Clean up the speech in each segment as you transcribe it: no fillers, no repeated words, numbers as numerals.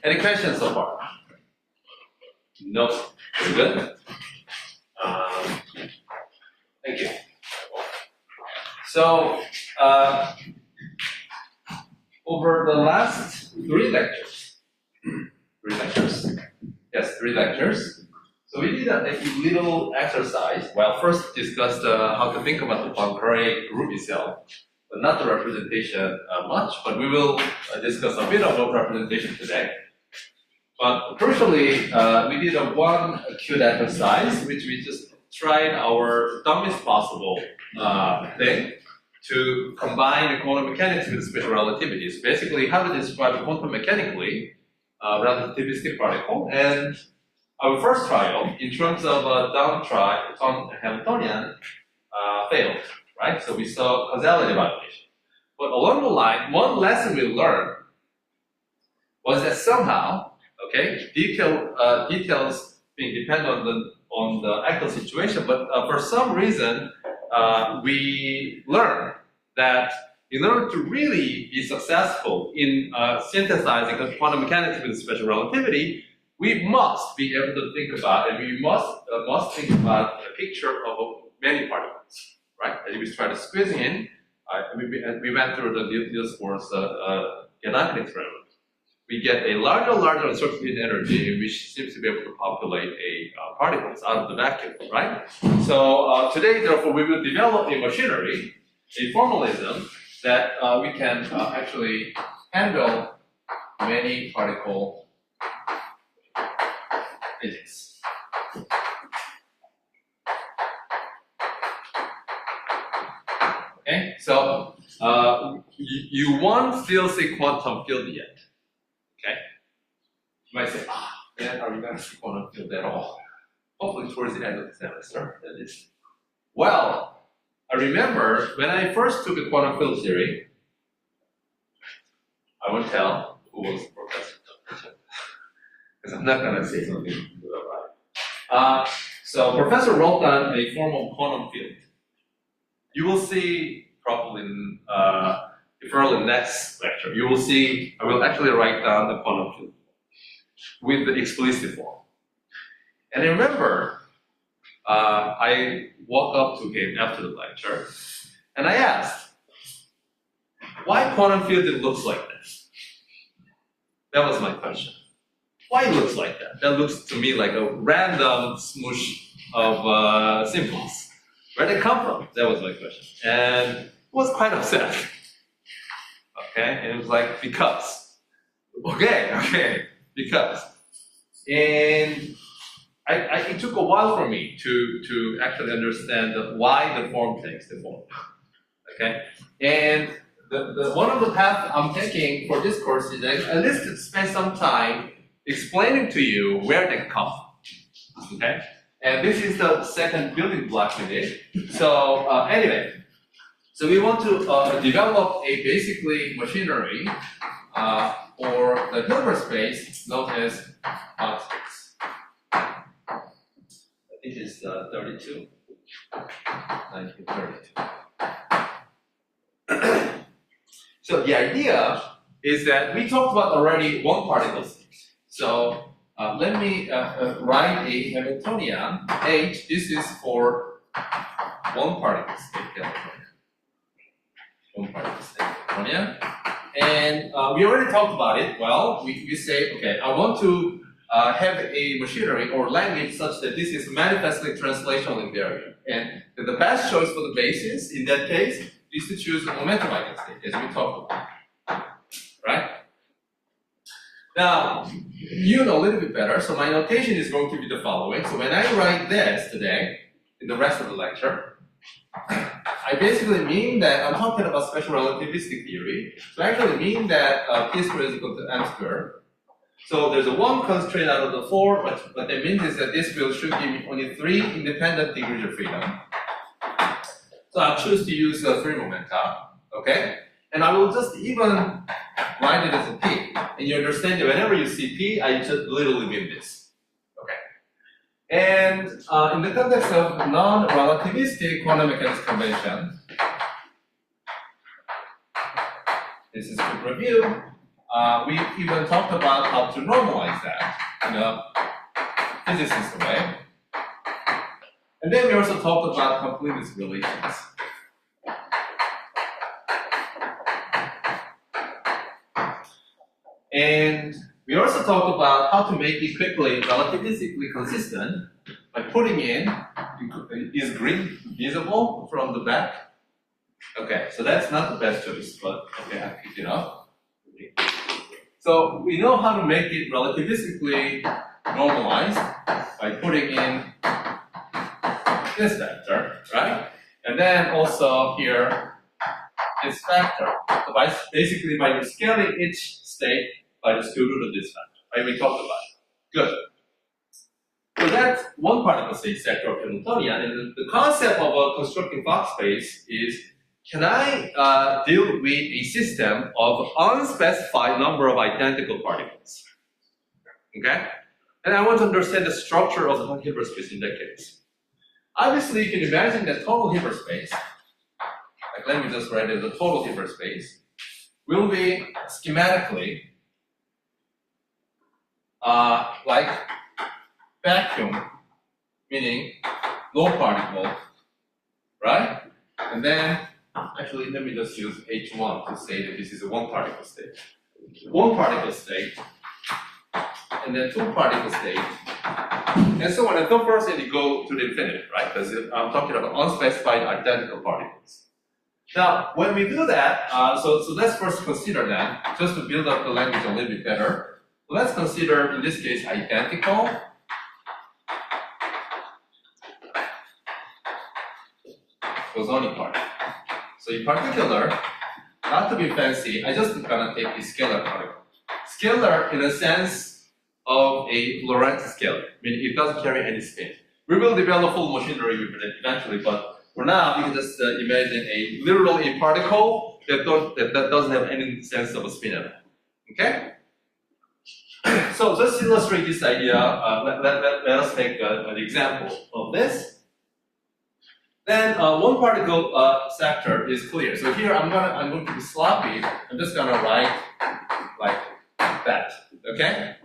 Any questions so far? No. Very good. Thank you. So, over the last three lectures, so we did a little exercise. Well, first discussed how to think about the Poincaré group itself, but not the representation much, but we will discuss a bit of the representation today. But crucially, we did a one acute exercise, which we just tried our dumbest possible thing to combine quantum mechanics with special relativities. Basically, how to describe quantum mechanically relativistic particle. And our first trial, in terms of down Hamiltonian, failed, right? So we saw causality violation. But along the line, one lesson we learned was that somehow, okay, details being dependent on the actual situation, but for some reason, we learned that in order to really be successful in synthesizing quantum mechanics with special relativity, we must be able to think about, and we must think about a picture of many particles, right? And we try to squeeze in. We went through the Niels-Bohr's Gedanken experiment. We get a larger uncertainty energy, which seems to be able to populate particles out of the vacuum, right? So today, therefore, we will develop a machinery, a formalism that we can actually handle many particle physics. Okay, so you won't still see quantum field yet. Okay, you might say, man, are you going to see quantum field at all? Hopefully towards the end of the semester, at least. Well, I remember when I first took a quantum field theory, I won't tell who was Professor Sungwoo, because I'm not going to say something about it. So Professor wrote down a form of quantum field. You will see probably in the next lecture, you will see, I will actually write down the quantum field with the explicit form. And I remember, I walked up to him after the lecture, and I asked, why quantum field looks like this? That was my question. Why it looks like that? That looks to me like a random smoosh of symbols. Where did they come from? That was my question. And he was quite upset. Okay, and it was like, because. Okay, because. And it took a while for me to actually understand why the form takes the form. Okay, and one of the paths I'm taking for this course is that at least to spend some time explaining to you where they come from. Okay, and this is the second building block we did. So anyway. So we want to develop a basically machinery for the Hilbert space known as Fock space. This is 32, 1932. So the idea is that we talked about already one particle state. So let me write a Hamiltonian H. This is for one particle state. One particle state Hamiltonian. And we already talked about it. Well, we say, okay, I want to have a machinery or language such that this is manifestly translational invariant. And the best choice for the basis in that case is to choose a momentum eigenstate, as we talked about. Right? Now, you know a little bit better, so my notation is going to be the following. So when I write this today, in the rest of the lecture, I basically mean that I'm talking about special relativistic theory. So I actually mean that p squared is equal to m squared. So there's a one constraint out of the four, but what that means is that this field should give me only 3 independent degrees of freedom. So I'll choose to use 3 momenta, okay? And I will just even write it as a p. And you understand that whenever you see p, I just literally mean this, okay? And in the context of non-relativistic quantum mechanics convention, this is a quick review. we even talked about how to normalize that in a physicist way. And then we also talked about completeness relations. And we also talked about how to make it quickly relativistically consistent by putting in, is green visible from the back? Okay, so that's not the best choice, but okay, I picked it up. So we know how to make it relativistically normalized by putting in this vector, right? And then also here, this factor. So basically by scaling each state by the square root of this factor, right? We talked about it. Good. So that's one particle state sector of Hamiltonian, and the concept of a constructing Fock space is, can I deal with a system of unspecified number of identical particles? Okay? And I want to understand the structure of the Hilbert space in that case. Obviously, you can imagine that total Hilbert space, like let me just write it, the total Hilbert space, will be schematically like vacuum, meaning no particle, right? And then, actually, let me just use H1 to say that this is a one particle state. One particle state, and then two particle state, and so on and so forth, and you go to the infinity, right? Because I'm talking about unspecified identical particles. Now, when we do that, so let's first consider that, just to build up the language a little bit better. Let's consider, in this case, identical bosonic particle. So in particular, not to be fancy, I just gonna take a scalar particle. Scalar in the sense of a Lorentz scalar, meaning it doesn't carry any spin. We will develop full machinery with it eventually, but for now, you can just imagine literally a particle that doesn't have any sense of a spin at all. Okay? So just to illustrate this idea, let us take an example of this. Then one particle sector is clear. So here I'm going to be sloppy. I'm just gonna write like that. Okay?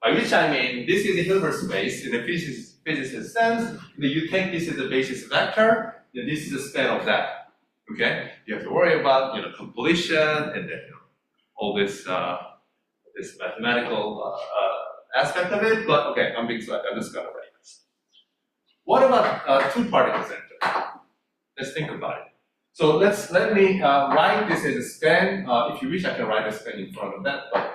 By which I mean this is a Hilbert space in the physicist sense. You take this as a basis vector, then this is the span of that. Okay? You have to worry about completion and then all this this mathematical aspect of it. But okay, I'm being sloppy. I'm just gonna write this. What about two particle center? Let's think about it. So let me write this as a span. If you wish, I can write a span in front of that. But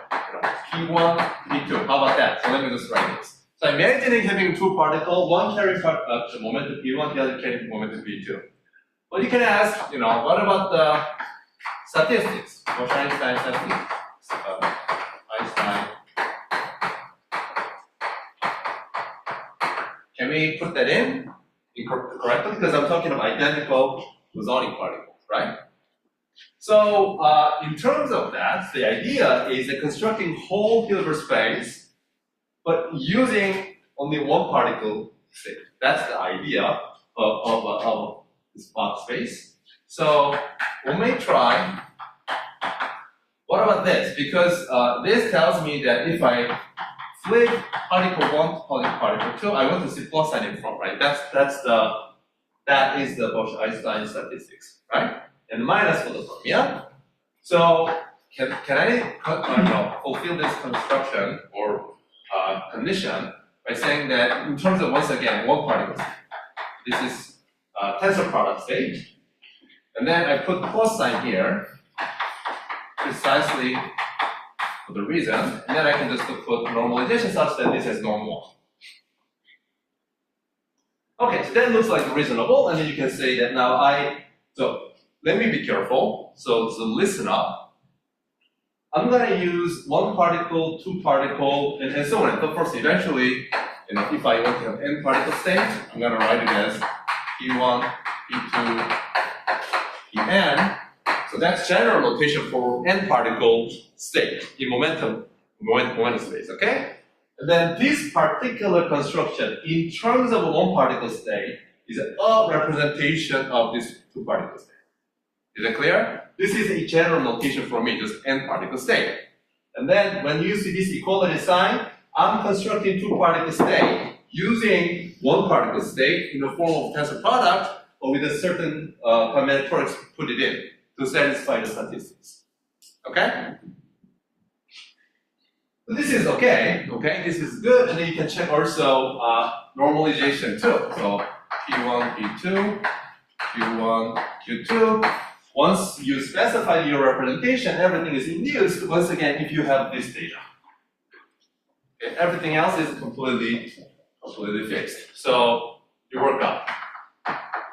P1, P2. How about that? So let me just write this. So imagining having two particles, one carrying the momentum P1, the other carrying momentum P2. Well, you can ask, what about the statistics? What's Einstein statistics? Einstein. Can we put that in correctly? Because I'm talking about identical bosonic particles, right? So in terms of that, the idea is that constructing whole Hilbert space, but using only one particle state. That's the idea of this Fock space. So we may try. What about this? Because this tells me that if I flip particle 1 to particle 2, I want to see plus sign in front, right? That is the Einstein statistics, right? And minus for the Fermion. So can I fulfill this construction or condition by saying that in terms of, once again, one particle state. This is tensor product state. And then I put plus sign here precisely for the reason, and then I can just put normalization such that this is normal. Okay, so that looks like reasonable, and then you can say that now so let me be careful. So listen up. I'm gonna use one particle, two particle, and so on. But first, eventually, if I want to have n particle state, I'm gonna write it as P1, P2, Pn. So that's general notation for n particle state in momentum space, okay? And then this particular construction in terms of a one particle state is a representation of this two particle state. Is that clear? This is a general notation for me, just n particle state. And then when you see this equality sign, I'm constructing two particle state using one particle state in the form of tensor product or with a certain combinatorics put it in to satisfy the statistics. Okay? So this is okay, this is good, and then you can check also normalization too. So P1, P2, Q1, Q2. Once you specify your representation, everything is induced once again if you have this data. Okay, everything else is completely fixed. So you work out.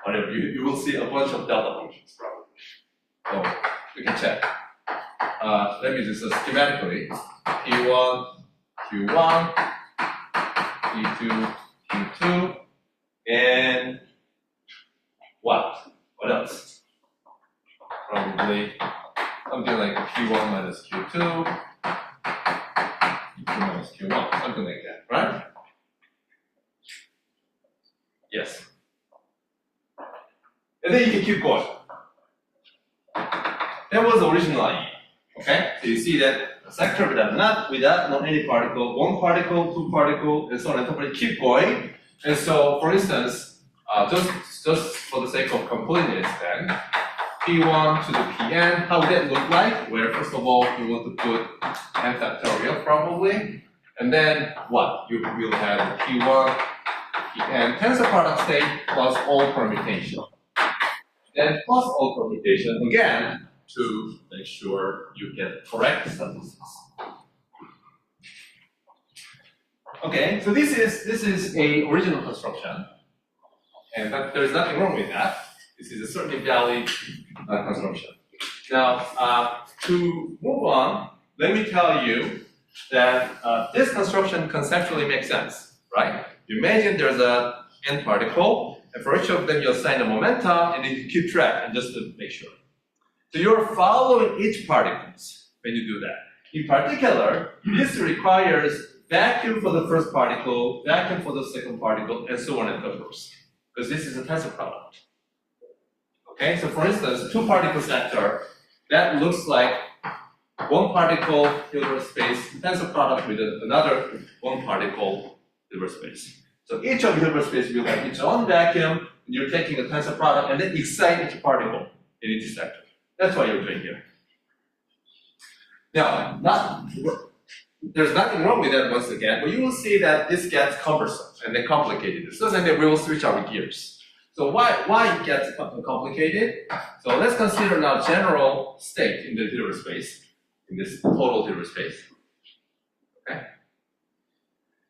Whatever, you will see a bunch of delta functions probably. So we can check. Let me just schematically. P1, Q1, P2, Q2, and what? What else? Probably something like Q1 minus Q2, Q2 minus Q1, something like that, right? Yes. And then you can keep going. That was the original idea. Okay? So you see that a sector without not any particle, one particle, two particle, and so on and so forth, keep going. And so, for instance, just for the sake of completeness then, P1 to the Pn, how would that look like? Where first of all, you want to put n factorial probably, and then what? You will have P1, Pn, tensor product state plus all permutation. Then plus all permutation, again, to make sure you get correct statistics. Okay, so this is a original construction, and there's nothing wrong with that. This is a certainly valid construction. Now, to move on, let me tell you that this construction conceptually makes sense, right? You imagine there's a n particle, and for each of them you assign a momentum, and then you keep track, and just to make sure. So you're following each particles when you do that. In particular, this requires vacuum for the first particle, vacuum for the second particle, and so on and so forth. Because this is a tensor product. Okay, so for instance, two particle sector, that looks like one particle Hilbert space tensor product with another one particle Hilbert space. So each of Hilbert space will have its own vacuum, and you're taking a tensor product and then excite each particle in each sector. That's what you're doing here. Now, there's nothing wrong with that once again, but you will see that this gets cumbersome and then complicated. So then we will switch our gears. So why it gets complicated? So let's consider now general state in the Hilbert space, in this total Hilbert space. Okay?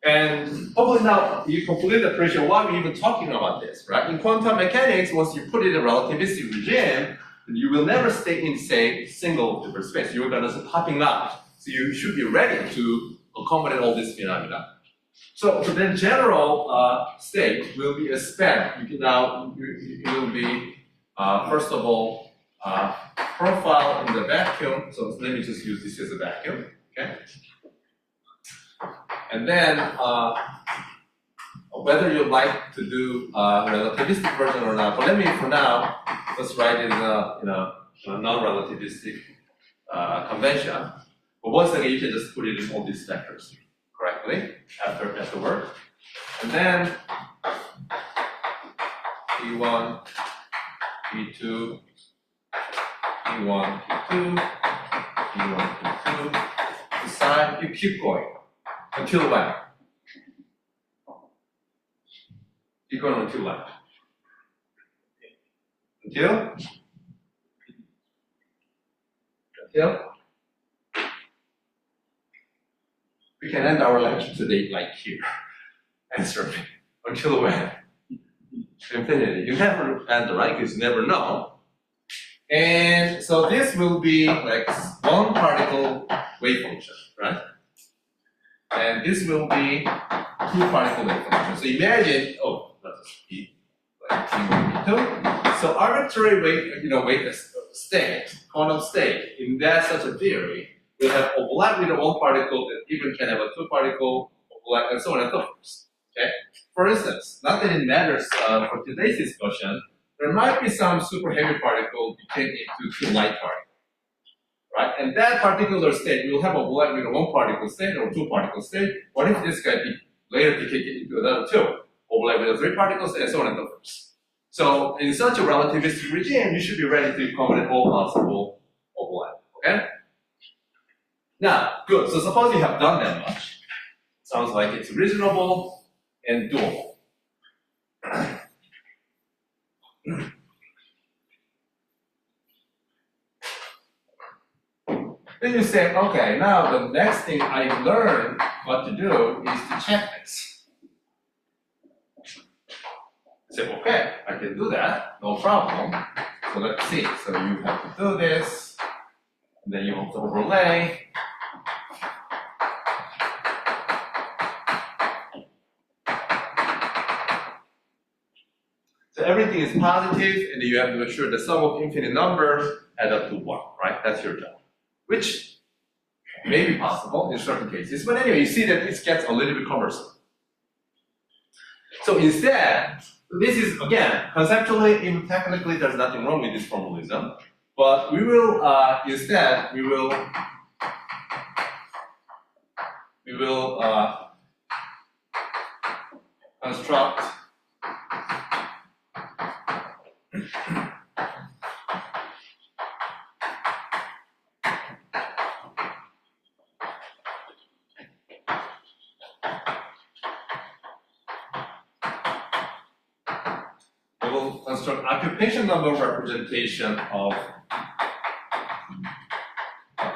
And hopefully now you completely appreciate why we're even talking about this, right? In quantum mechanics, once you put it in a relativistic regime, you will never stay in, say, single Hilbert space. You're going to start popping out. So you should be ready to accommodate all these phenomena. So then general state will be a span. You will be, first of all, profile in the vacuum. So let me just use this as a vacuum, okay? And then whether you like to do relativistic version or not, but let me, for now, let's write in a non-relativistic convention. But once again, you can just put it in all these vectors correctly afterward. And then P1, P2, P1, P2, P1, P2, decide, you keep going. Until when? Keep going until when? Until? We can end our lecture today like here. Answer me. Until when? Infinity. You never end, right? Because you never know. And so this will be like one particle wave function, right? And this will be two particle wave function. So imagine, let's be like T1, T2. So arbitrary wave state, quantum state, in that such a theory, will have overlap with one particle that even can have a two particle overlap and so on and so forth. Okay? For instance, not that it matters for today's discussion, there might be some super heavy particle decaying into two light particles, right? And that particular state, we'll have a black with a one particle state or two particle state. What if this guy later decay into another two? Overlap with a three particle state, and so on and so forth. So in such a relativistic regime, you should be ready to accommodate all possible overlap, okay? Now, good, so suppose you have done that much. Sounds like it's reasonable and doable. Then you say, okay, now the next thing I learned what to do is to check this. Say, okay, I can do that, no problem. So let's see. So you have to do this, and then you have to overlay. So everything is positive, and you have to make sure the sum of infinite numbers add up to 1, right? That's your job. Which may be possible in certain cases, but anyway, you see that this gets a little bit cumbersome. So instead, this is, again, conceptually, even technically, there's nothing wrong with this formalism, but we will, instead, we will construct occupation number representation of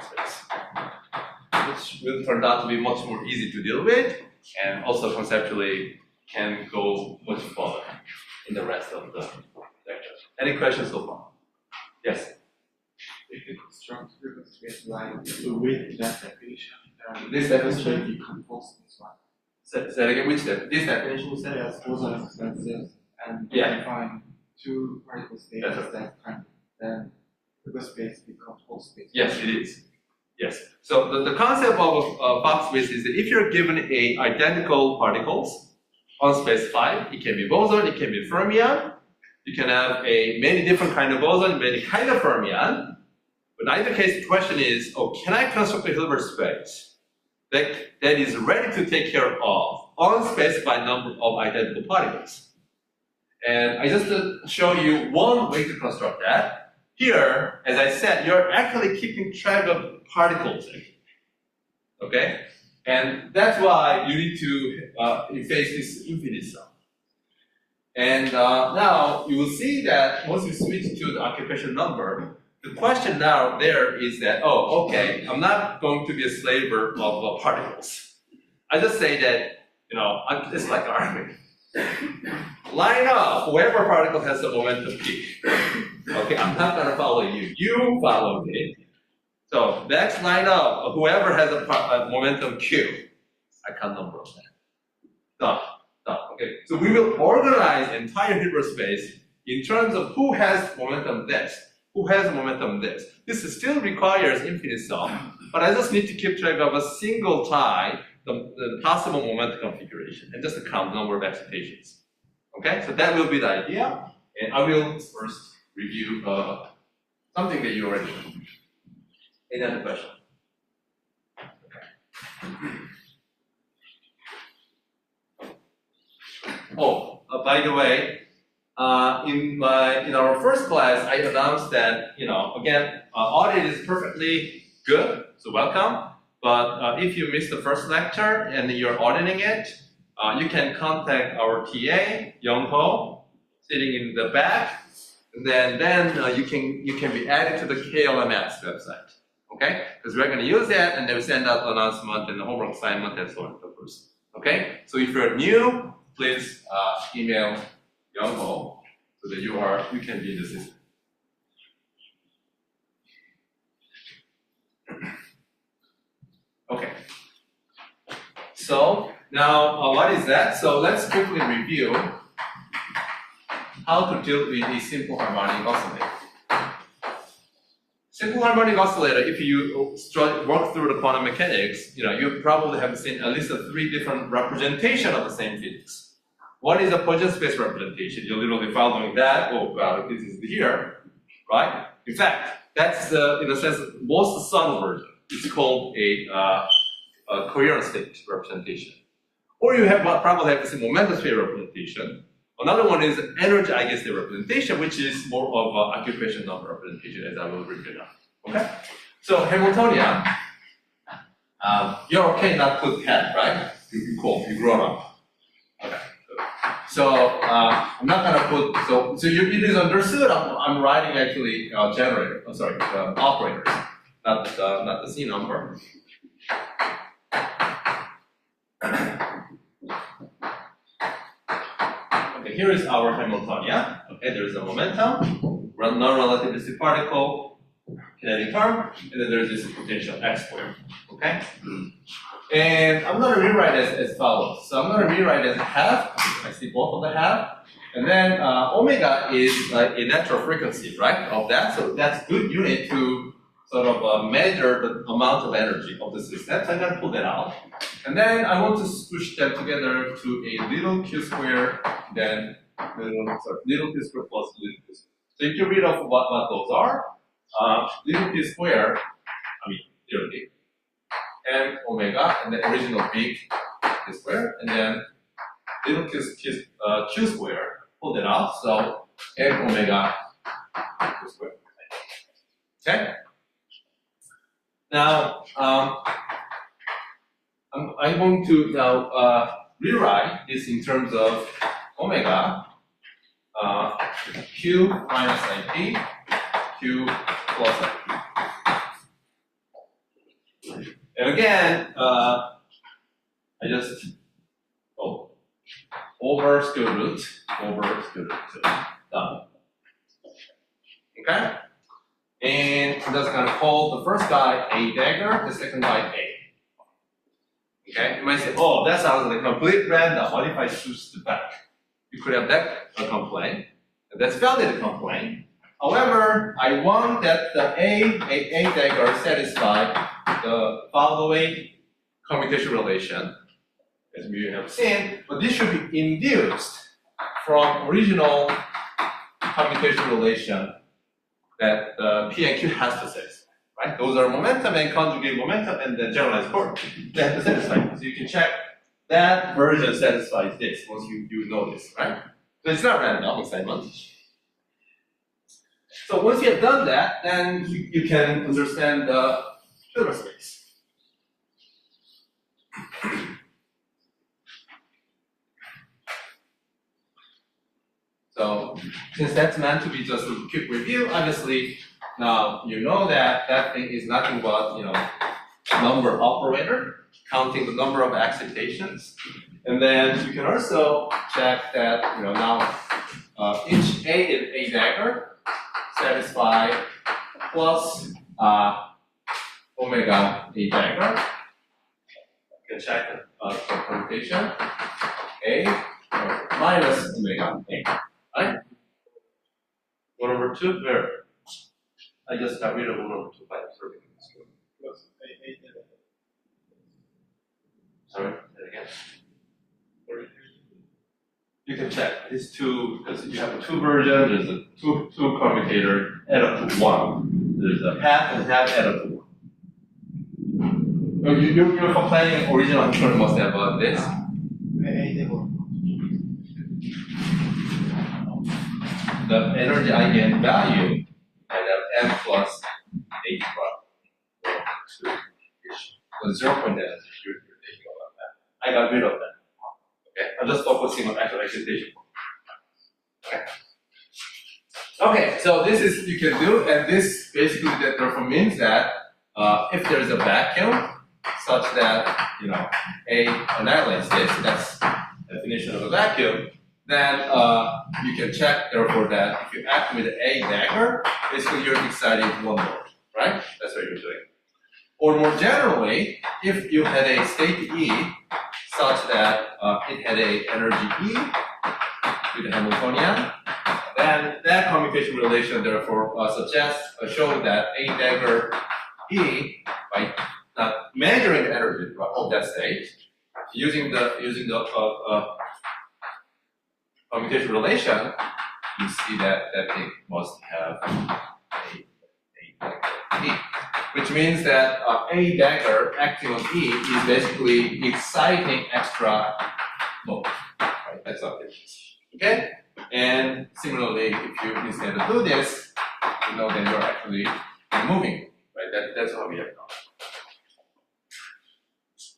space, which will turn out to be much more easy to deal with, and also conceptually can go much further in the rest of the lecture. Any questions so far? Yes? If you construct river space like with that definition, this definition decompose this one. Say again, which this definition you said? Yes, those are expensive, and yeah. Define two particle states that can then river space decompose space. Yes, it is. Yes. So the concept of Fock space is that if you're given a identical particles, unspecified, it can be boson, it can be fermion. You can have many different kind of boson, many kind of fermion. But in either case, the question is, can I construct a Hilbert space that is ready to take care of unspecified number of identical particles? And I just show you one way to construct that. Here, as I said, you're actually keeping track of particles. Okay? And that's why you need to face this infinite sum. And now you will see that once you switch to the occupation number, the question now there is that, okay, I'm not going to be a slaver of particles. I just say that, it's like army. Line up whoever particle has the momentum P. Okay, I'm not going to follow you. You follow me. So next line up whoever has a momentum Q. I count number of that. Done. Okay. So we will organize entire Hilbert space in terms of who has momentum this, who has momentum this. This still requires infinite sum, but I just need to keep track of a single time the possible momentum configuration and just count the number of excitations. Okay, so that will be the idea, and I will first review something that you already know. Any other question? Okay. By the way, in our first class, I announced that again, audit is perfectly good, so welcome. But if you missed the first lecture and you're auditing it, you can contact our TA, Young-ho, sitting in the back, and then you can be added to the KLMS website, okay? Because we're going to use that, and then we send out announcement and the homework assignment and so on and so forth. Okay? So if you're new, please email Young-ho so that you can be in the system. Okay. So now, what is that? So let's quickly review how to deal with a simple harmonic oscillator. Simple harmonic oscillator, if you work through the quantum mechanics, you probably have seen at least 3 different representations of the same physics. One is a Poisson space representation. You're literally following that. Oh, well, this is here, right? In fact, that's in a sense most subtle version. It's called a coherent state representation. Or you have probably have this momentum space representation. Another one is energy eigenstate representation, which is more of an occupation number representation, as I will review now. Okay? So Hamiltonian, you're okay not put head, right? You're cool, you grown up. Okay. So I'm not gonna put so it is understood. I'm writing actually generator. Oh, sorry, operators, not the C number. Okay, here is our Hamiltonian. Okay, there is a momentum, non-relativistic particle, kinetic term, and then there's this potential x squared. Okay. And I'm going to rewrite it as follows. So I'm going to rewrite it as half. I see both of the half. And then omega is like a natural frequency, right, of that. So that's good unit to sort of measure the amount of energy of the system. So I'm going to pull that out. And then I want to push them together to a little q square, then little q square plus little q square. So if you read off what those are, little q square, literally, m omega, and the original big q square, and then little q square, pull it out, so m omega q square. Okay? Now, I'm going to now rewrite this in terms of omega q minus ip, q plus ip. And again, I just over square root, done. Okay? And I'm just going to call the first guy A dagger, the second guy A. Okay? You might say, oh, that sounds like complete random. What if I choose the back? You could have that complaint. And that's valid complaint. However, I want that the A dagger satisfy the following commutation relation, as we have seen, but this should be induced from original commutation relation that P and Q has to satisfy, right? Those are momentum and conjugate momentum and then generalized coordinate. They have to satisfy. So you can check that version satisfies this once you know this, right? So it's not random excitement. So once you have done that, then you can understand the Hilbert space. So since that's meant to be just a quick review, obviously now you know that that thing is nothing but number operator, counting the number of excitations, and then you can also check that now each A and A dagger satisfy plus omega A dagger. You can check the computation A minus omega A. Right? 1/2, where? I just got rid of 1/2 by observing this. Sorry, say it again. You can check these two, because you have two versions, there's a two commutator add up to 1. There's a half and half add up to 1. You're complaining original Hamiltonian must have about this. The energy eigenvalue I have m plus h bar. So 0.8, you're thinking about that. I got rid of that. Okay, I'm just focusing on actual excitation. Okay, so this is you can do, and this basically that therefore means that if there is a vacuum such that A annihilates this, that's the definition of a vacuum, then you can check therefore that if you act with A dagger, basically you're exciting one mode, right? That's what you're doing. Or more generally, if you had a state E such that it had a energy E with the Hamiltonian, then that commutation relation therefore shows that A dagger E by not measuring the energy of that state using the permutation relation, you see that thing must have a dagger E, which means that a dagger acting on E is basically exciting extra mode. Right? That's what it is. Okay? And similarly, if you instead of do this, you know that you're actually moving. Right? That's what we have done.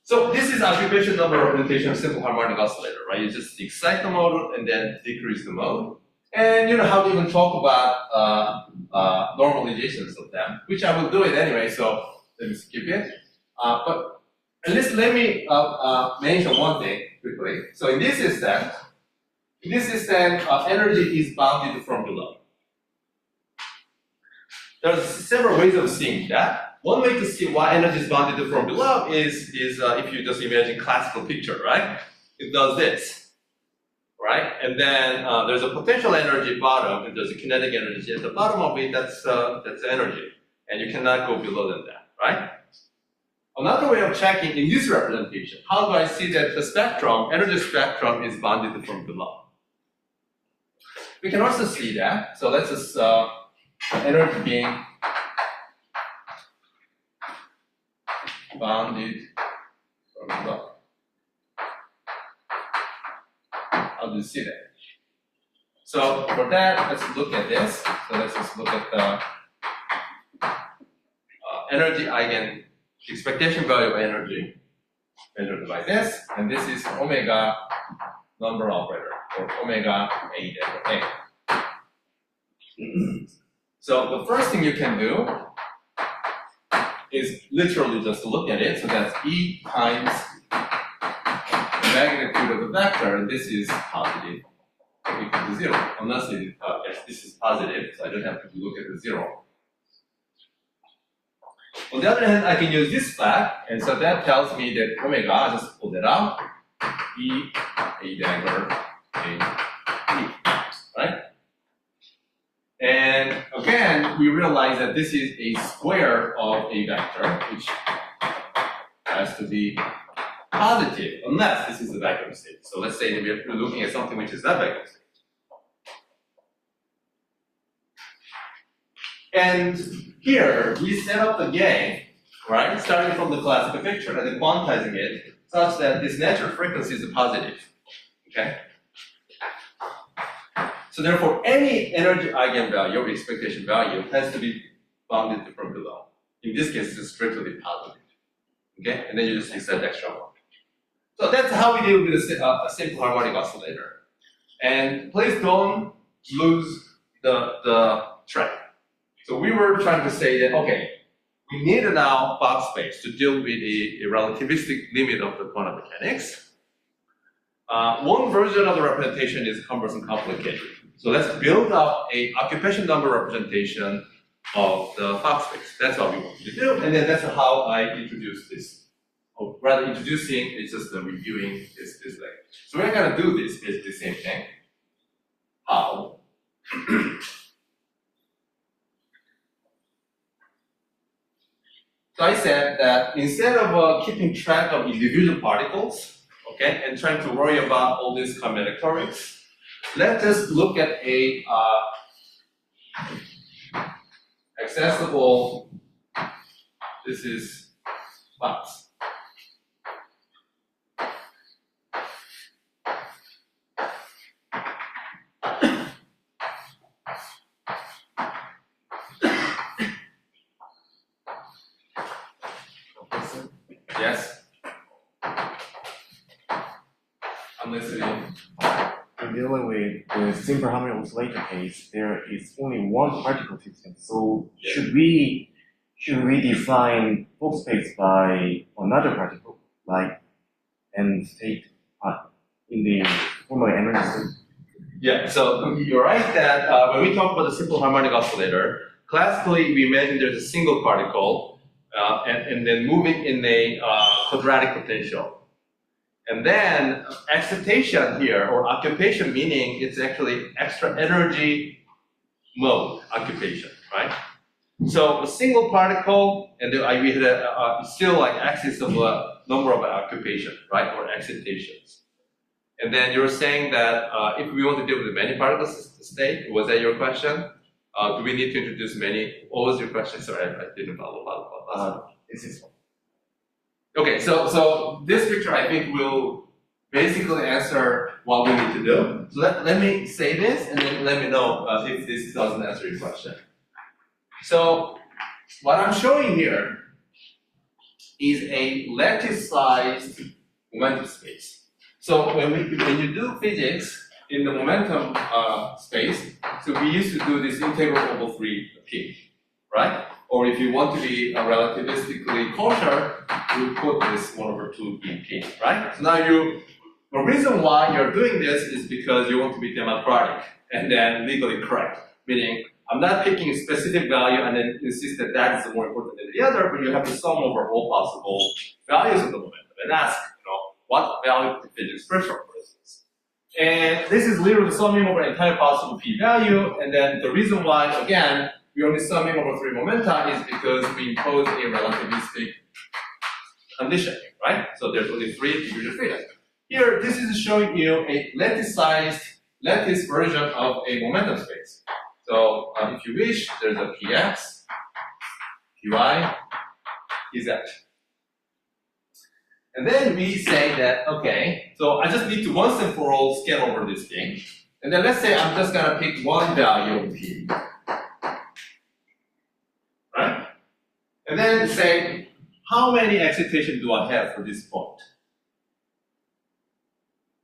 So this is occupation number representation of simple harmonic oscillator, right? You just excite the mode and then decrease the mode. And you know how to even talk about normalizations of them, which I will do it anyway, so let me skip it. But at least let me mention one thing quickly. So in this system, energy is bounded from below. There's several ways of seeing that. One way to see why energy is bounded from below is if you just imagine classical picture, right? It does this, right? And then there's a potential energy bottom, and there's a kinetic energy at the bottom of it. That's energy, and you cannot go below than that, right? Another way of checking in this representation, how do I see that the spectrum, energy spectrum, is bounded from below? We can also see that. So let's just energy being bounded from below. How do you see that? So for that, let's look at this. So let's just look at the energy eigen expectation value of energy measured by this, and this is omega number operator, or omega A delta A. So the first thing you can do is literally just look at it. So that's E times the magnitude of the vector, and this is positive equal to 0. Unless yes, this is positive, so I don't have to look at the 0. On the other hand, I can use this flag, and so that tells me that omega, I just pull that out, E A dagger A E, right? And again, we realize that this is a square of a vector, which has to be positive, unless this is a vacuum state. So let's say that we're looking at something which is not vacuum state. And here, we set up the game, right, starting from the classical picture and then quantizing it such that this natural frequency is positive, okay? So therefore, any energy eigenvalue or expectation value has to be bounded from below. In this case, it's strictly positive, okay? And then you just accept extra one. So that's how we deal with a simple harmonic oscillator. And please don't lose the track. So we were trying to say that, okay, we need now Fock space to deal with a relativistic limit of the quantum mechanics. One version of the representation is cumbersome and complicated. So let's build up a occupation number representation of the Fock space. That's what we want to do, and then that's how I introduce this. Or rather, introducing is just reviewing this lecture. So we're going to do this is the same thing. How? So I said that instead of keeping track of individual particles, okay, and trying to worry about all these combinatorics, let us look at a accessible, this is box. Yes? I'm listening. Dealing with the simple harmonic oscillator case, there is only one particle system. So should we define Fock space by another particle, like and state in the formal energy state? Yeah, so you're right that when we talk about the simple harmonic oscillator, classically we imagine there's a single particle and then moving in a quadratic potential. And then excitation here, or occupation, meaning it's actually extra energy mode occupation, right? So a single particle, and then we had still like axis of a number of occupation, right, or excitations. And then you were saying that if we want to deal with many particle state, was that your question? Do we need to introduce many? What was your question? Sorry, I didn't follow a lot of that. This is one. Okay, so this picture I think will basically answer what we need to do. So let me say this and then let me know if this doesn't answer your question. So what I'm showing here is a lattice-sized momentum space. So when you do physics in the momentum space, so we used to do this integral over 3p, right? Or if you want to be relativistically kosher, you put this 1 over 2 right? So now the reason why you're doing this is because you want to be democratic and then legally correct, meaning I'm not picking a specific value and then insist that that is more important than the other, but you have to sum over all possible values of the momentum and ask, what value did physics prefer, for instance. And this is literally summing over entire possible p-value, and then the reason why, again, we're only summing over 3 momenta is because we impose a relativistic condition, right? So there's only 3 degrees of freedom. Here, this is showing you a lattice-sized, lattice version of a momentum space. So if you wish, there's a px, py, pz. And then we say that, okay, so I just need to once and for all scale over this thing. And then let's say I'm just gonna pick one value of p. Right? And then say, how many excitation do I have for this point?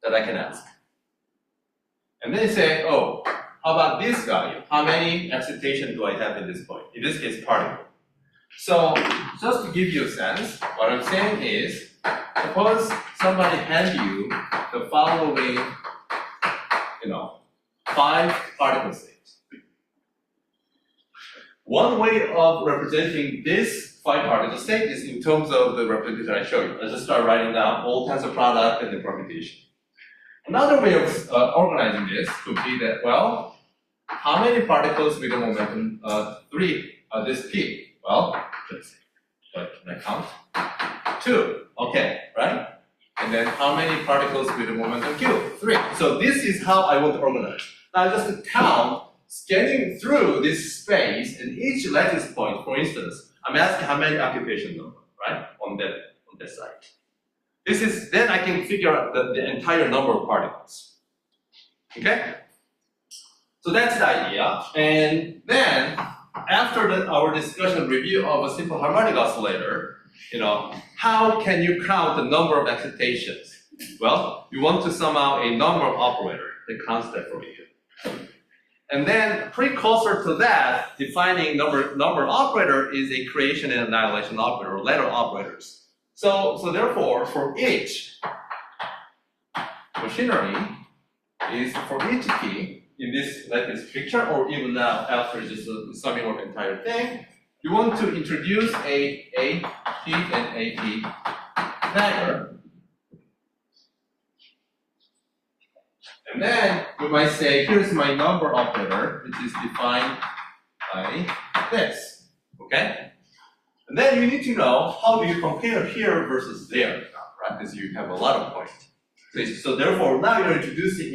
That I can ask. And then say, oh, how about this value? How many excitation do I have in this point? In this case, particle. So just to give you a sense, what I'm saying is, suppose somebody hand you the following, 5 particle states. One way of representing this 5 particle state is in terms of the representation I showed you. Let's just start writing down all tensor product and the permutation. Another way of organizing this could be that, well, how many particles with a momentum 3, this p? Well, let's see. What can I count? 2. Okay, right? And then how many particles with a momentum q? 3. So this is how I want to organize. Now just to count, scanning through this space and each lattice point, for instance, I'm asking how many occupation number, right? On that side. This is, then I can figure out the entire number of particles. Okay? So that's the idea. And then, after our discussion review of a simple harmonic oscillator, how can you count the number of excitations? Well, you want to somehow a number operator that counts that for you. And then precursor to that, defining number operator is a creation and annihilation operator, or letter operators. So therefore, for each machinery is for each key in this lattice picture, or even now after just summing of the entire thing, you want to introduce a P and AP dagger. And then we might say, here's my number operator, which is defined by this. Okay? And then you need to know how do you compare here versus there, right? Because you have a lot of points. So therefore, now you're introducing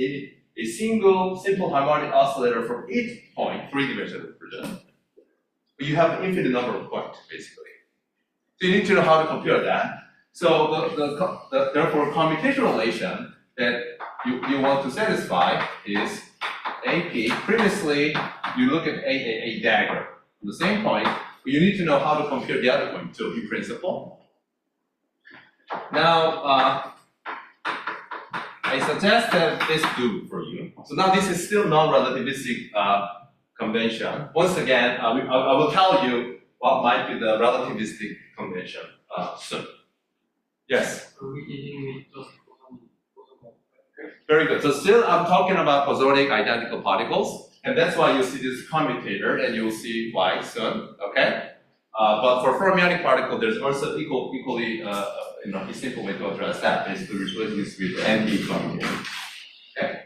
a single simple harmonic oscillator for each point, 3-dimensional version. You have an infinite number of points, basically. So you need to know how to compare that. So the therefore commutation relation that you want to satisfy is AP. Previously, you look at a dagger from the same point, but you need to know how to compare the other point too, in principle. Now, I suggest that this do for you. So now this is still non-relativistic convention. Once again, I will tell you what might be the relativistic convention soon. Yes? Are we dealing with just Very good. So still I'm talking about bosonic identical particles, and that's why you see this commutator, and you'll see why soon, okay? But for fermionic particle, there's also equally a simple way to address that, basically replacing this with anti-commutator. Okay?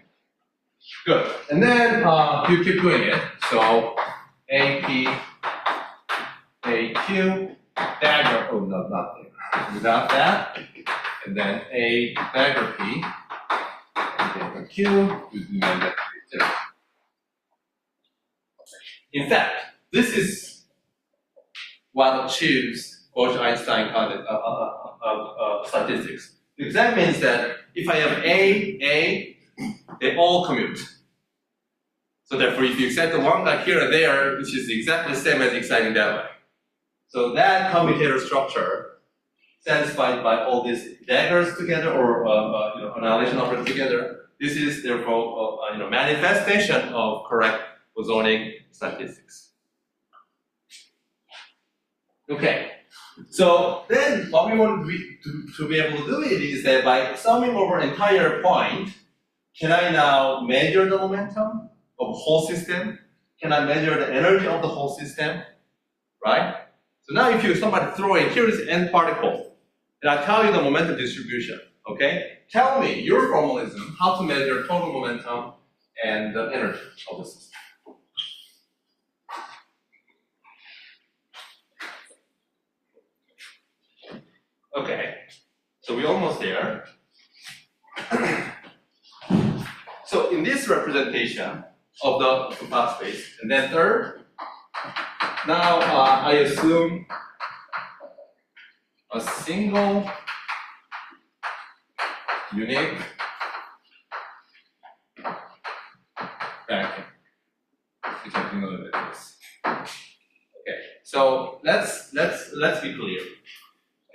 Good. And then you keep doing it. So AP, AQ, dagger, oh no, not there. Without that, and then A dagger P, Q, we demand that to be 0. In fact, this is what achieves Gauge-Einstein statistics. Because that means that if I have A, they all commute. So therefore, if you excite the one guy here and there, which is exactly the same as exciting that way. So that commutator structure, satisfied by all these daggers together or annihilation operators together, this is therefore manifestation of correct bosonic statistics. Okay, so then what we want to be able to do it is that by summing over entire point, can I now measure the momentum of the whole system? Can I measure the energy of the whole system? Right? So now if somebody throw in, here is n particle, and I tell you the momentum distribution, okay? Tell me your formalism, how to measure total momentum and the energy of the system. Okay, so we're almost there. So in this representation of the Fock space, and then third, now I assume a single unique vacuum, which I can know that is. Okay, so let's be clear.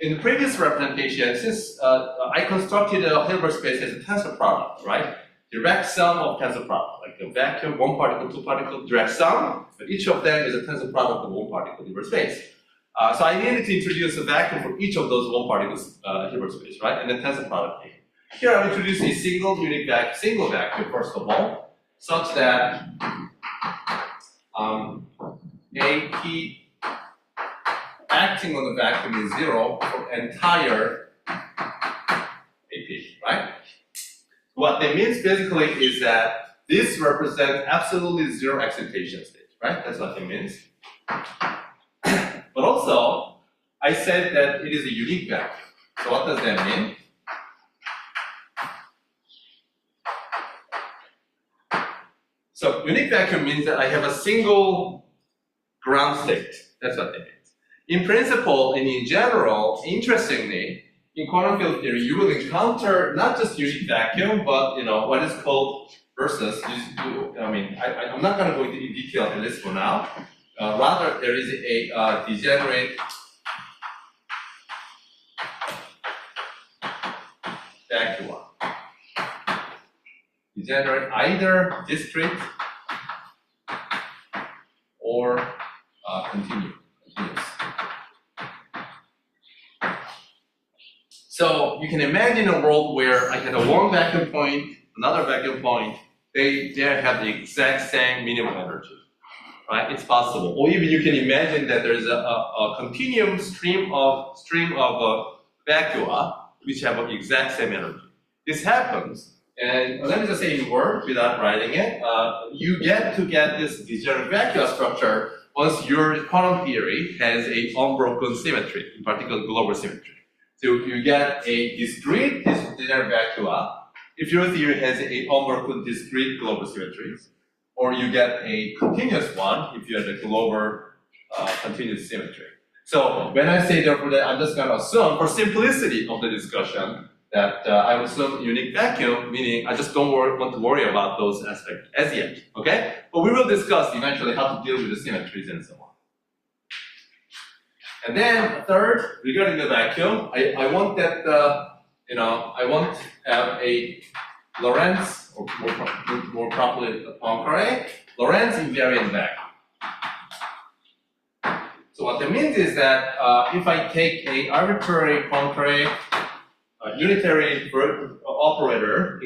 In the previous representation, since I constructed a Hilbert space as a tensor product, right? Direct sum of tensor product, like a vacuum, one particle, two particle, direct sum, but each of them is a tensor product of one particle Hilbert space. So I needed to introduce a vacuum for each of those one particles Hilbert space, right? And then tensor product. Here I'm introducing a single unique vacuum, first of all, such that AP acting on the vacuum is 0 for entire AP, right? What that means basically is that this represents absolutely 0 excitation state, right? That's what it means. But also, I said that it is a unique vacuum. So what does that mean? So unique vacuum means that I have a single ground state. That's what it means. In principle and in general, interestingly, in quantum field theory, you will encounter not just unique vacuum, but what is called versus. I'm not going to go into detail in this for now. Rather, there is a degenerate vacuum. Degenerate either discrete or continuous. So you can imagine a world where I had a one vacuum point, another vacuum point, they have the exact same minimum energy, right? It's possible. Or even you can imagine that there's a continuum stream of vacua which have the exact same energy. This happens, and let me just say in words without writing it, you get this degenerate vacua structure once your quantum theory has a unbroken symmetry, in particular global symmetry. So you get a discrete degenerate vacua if your theory has a unbroken discrete global symmetries, or you get a continuous one if you have a global continuous symmetry. So when I say therefore that, I'm just going to assume, for simplicity of the discussion, that I would assume unique vacuum, meaning I just don't want to worry about those aspects as yet, okay? But we will discuss eventually how to deal with the symmetries and so on. And then third, regarding the vacuum, I want that I want to have a Lorentz, or more properly Poincaré, Lorentz invariant vacuum. So what that means is that if I take a arbitrary Poincaré unitary operator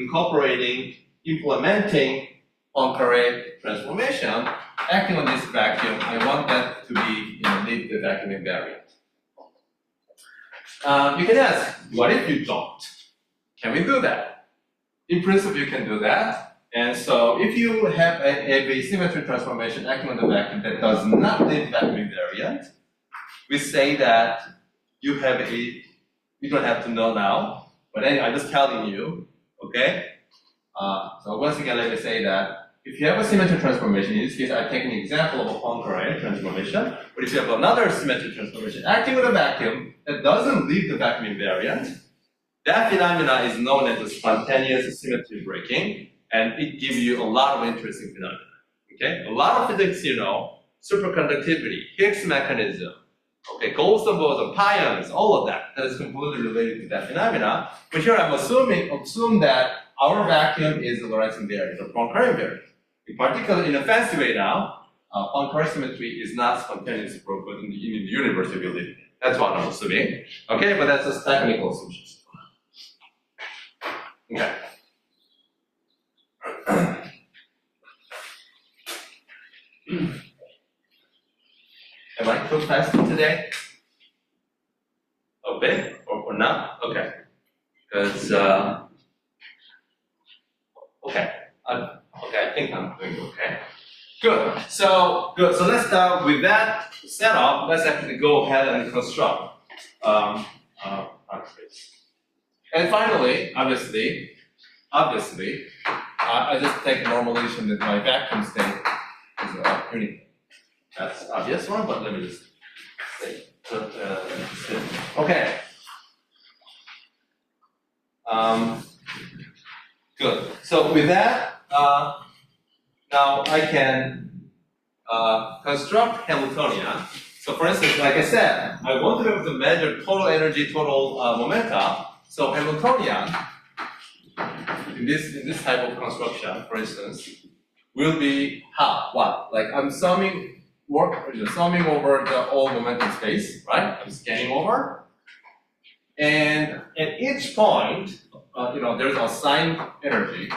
implementing Poincaré transformation, acting on this vacuum, I want that to be lead the vacuum invariant. You can ask, what if you don't? Can we do that? In principle, you can do that. And so if you have a symmetry transformation acting on the vacuum that does not lead the vacuum invariant, we say that you don't have to know now, but anyway, I'm just telling you, okay? So once again, let me say that if you have a symmetric transformation, in this case, I've taken an example of a Poincaré transformation, but if you have another symmetric transformation acting with a vacuum that doesn't leave the vacuum invariant, that phenomena is known as the spontaneous symmetry breaking, and it gives you a lot of interesting phenomena. Okay, a lot of physics, you know, superconductivity, Higgs mechanism, okay, ghost of boson, pions, all of that is completely related to that phenomena. But here I'm assume that our vacuum is the Lorentz invariant or Poincaré invariant. In particular, in a fancy way now, Poincaré symmetry is not spontaneously broken in the universe we live in. That's what I'm assuming. Okay, but that's just technical assumptions. Okay. Am I too fast today? A bit or not? Okay. Because okay, I think I'm doing okay. Good. So let's start with that setup. Let's actually go ahead and construct space. And finally, obviously, I just take normalization that my vacuum state is unique. That's the obvious one, but let me just say. Okay. Good. So with that, now I can construct Hamiltonian. So for instance, like I said, I want to be able to measure total energy, total momenta. So Hamiltonian in this type of construction, for instance, will be how? What? Like I'm summing over the whole momentum space, right? I'm scanning over, and at each point, there's a assigned energy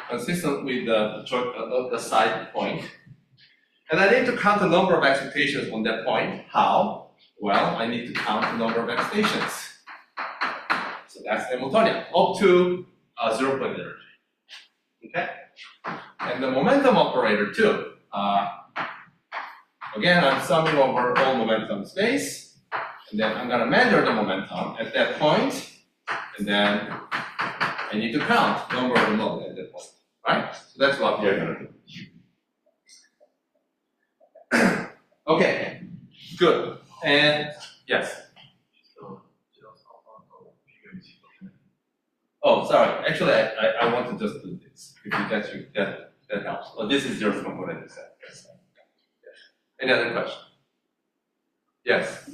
consistent with the side point, and I need to count the number of excitations on that point. How? Well, I need to count the number of excitations. So that's Hamiltonian up to 0 point energy. Okay, and the momentum operator too. Again, I'm summing over all momentum space, and then I'm going to measure the momentum at that point, and then I need to count the number of the mode at that point, right? So that's what we're going to do. Okay, good. And yes. Oh, sorry. Actually, I want to just do this. If that helps. Well, this is your component set. Yes. Any other question? Yes.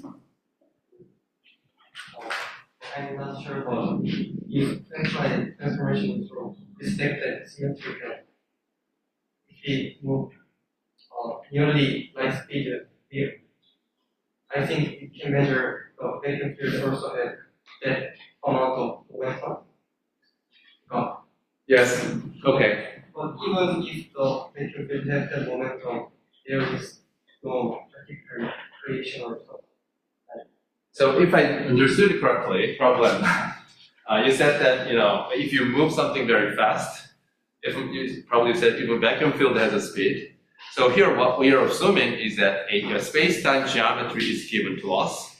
I'm not sure about if actually transformation from respected symmetrical. If we move nearly light speed here, I think we can measure the vacuum field also at that amount of momentum. Yes. Okay. But even if the vacuum field has that momentum, there is no particular creation or something. So if I understood it correctly, probably you said that if you move something very fast, if you probably said if a vacuum field has a speed. So here what we are assuming is that a space-time geometry is given to us.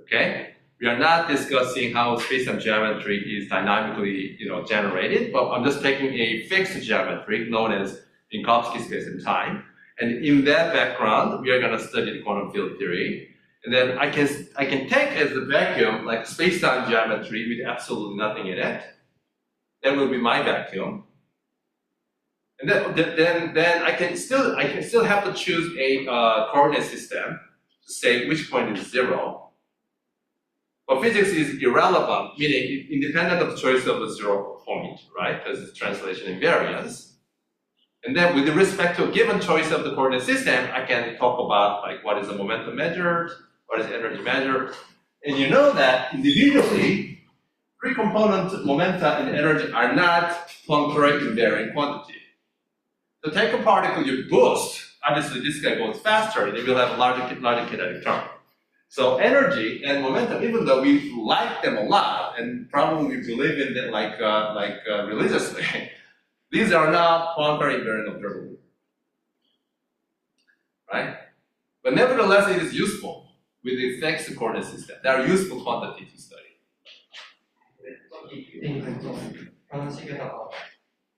Okay, we are not discussing how space-time geometry is dynamically generated, but I'm just taking a fixed geometry known as Minkowski space and time, and in that background we are going to study the quantum field theory. And then I can take as a vacuum like space-time geometry with absolutely nothing in it. That will be my vacuum. And then I can still have to choose a coordinate system to say which point is 0. But physics is irrelevant, meaning independent of choice of the 0 point, right? Because it's translation invariance. And then with respect to a given choice of the coordinate system, I can talk about like what is the momentum measured, what is energy measured. And you know that individually, three-component momenta and energy are not Poincaré invariant quantity. So take a particle you boost, obviously this guy goes faster, and it will have a larger kinetic term. So energy and momentum, even though we like them a lot, and probably believe in them like religiously, these are not Poincaré invariant observable. Right? But nevertheless, it is useful with the fixed coordinate system. They are useful quantity to study.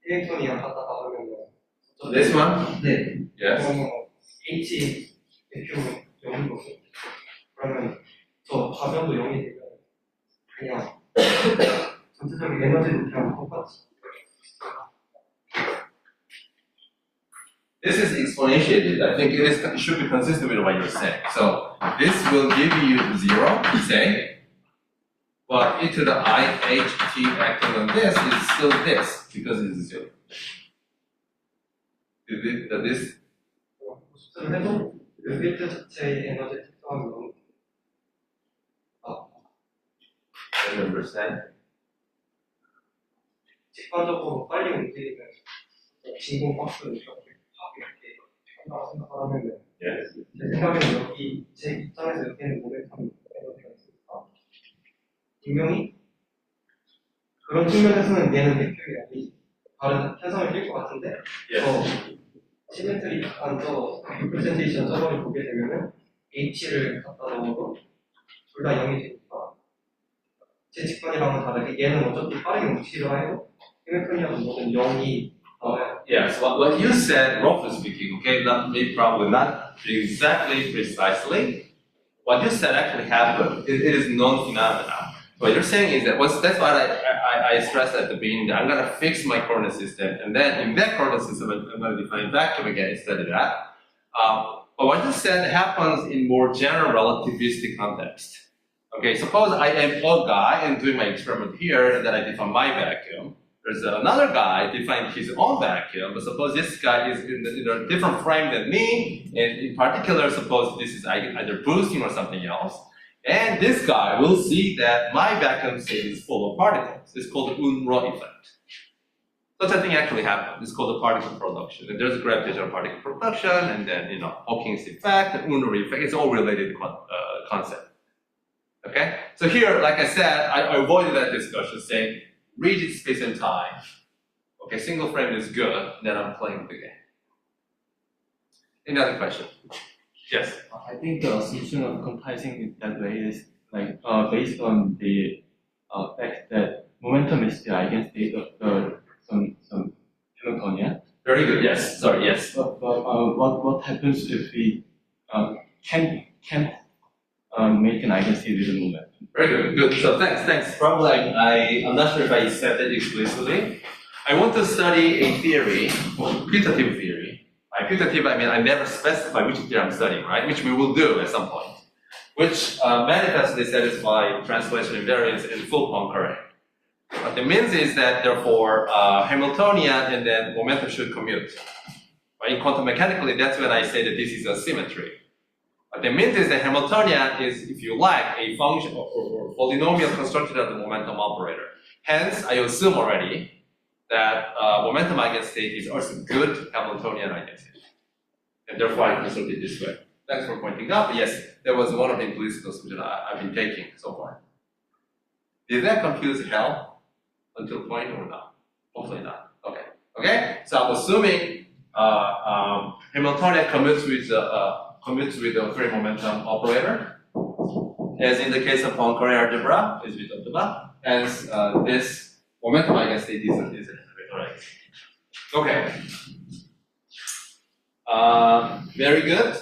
일렉트론이랑 갖다 박으면 This one? 네. Yes. 그러면 H 대표는 0인 거고 그러면 저 가변도 0이 되면 그냥 전체적인 에너지는 그냥 똑같이 This is exponentiated. I think it should be consistent with what you're saying. So this will give you 0, say, but e to the IHT acting on this is still this because it is 0. Does this? 수술을 해도 그 필드 자체의 에너지 특성은 너무 Do you understand? 직관적으로 빨리 움직이면 진공 박스를 이렇게 한다고 생각하면 Yes. 제 생각에는 여기 제 입장에서 여기에는 모멘텀 에너지가 있으니까 분명히 그런 측면에서는 얘는 백큐이 아니 다른 현상을 낄 것 같은데 Yes. 시멘트리 약간 저 프레젠테이션 저번에 보게 되면은 H를 갖다 넣어도 둘 다 0이 되니까 제 직관이랑은 다르게 얘는 어차피 빠르게 움직이려 해도 휴대폰이라도 뭐든 0이 나와요. Yes. What you said, roughly speaking, okay, maybe probably not exactly precisely. What you said actually happened. It is non-phenomena. What you're saying is that that's why I stressed at the beginning that I'm going to fix my coordinate system, and then in that coordinate system, I'm going to define vacuum again instead of that. But what you said happens in more general relativistic context. Okay, suppose I am a guy and doing my experiment here, and then I define my vacuum. There's another guy defining his own vacuum, but suppose this guy is in a different frame than me, and in particular, suppose this is either boosting or something else. And this guy will see that my vacuum state is full of particles. It's called the Unruh effect. Such a thing actually happens. It's called the particle production. And there's a gravitational particle production, and then, Hawking's effect, the Unruh effect. It's all related concept. Okay? So here, like I said, I avoided that discussion saying rigid space and time. Okay, single frame is good, then I'm playing the game. Any other question? Yes. I think the assumption of quantizing it that way is like based on the fact that momentum is the eigenstate of some Hamiltonian. Very good. Yes. Sorry. Yes. But what happens if we can't make an eigenstate with the momentum? Very good. Good. So thanks. Probably I'm not sure if I said that explicitly. I want to study a theory, putative theory. By putative, I mean I never specify which theory I'm studying, right? Which we will do at some point. Which manifestly satisfy translation invariance in full Poincaré. What it means is that therefore Hamiltonian and then momentum should commute. But in quantum mechanically, that's when I say that this is a symmetry. What it means is that Hamiltonian is, if you like, a function or polynomial constructed of the momentum operator. Hence, I assume already that momentum eigenstate is also good Hamiltonian eigenstate. And therefore I construct it this way. Thanks for pointing out. But yes, that was one of the implicit assumptions I've been taking so far. Did that confuse hell until point or not? Hopefully not. Okay. Okay? So I'm assuming Hamiltonian commutes with the free momentum operator. As in the case of Poincaré algebra, is with algebra. Hence, this momentum eigenstate is right. Okay. Very good.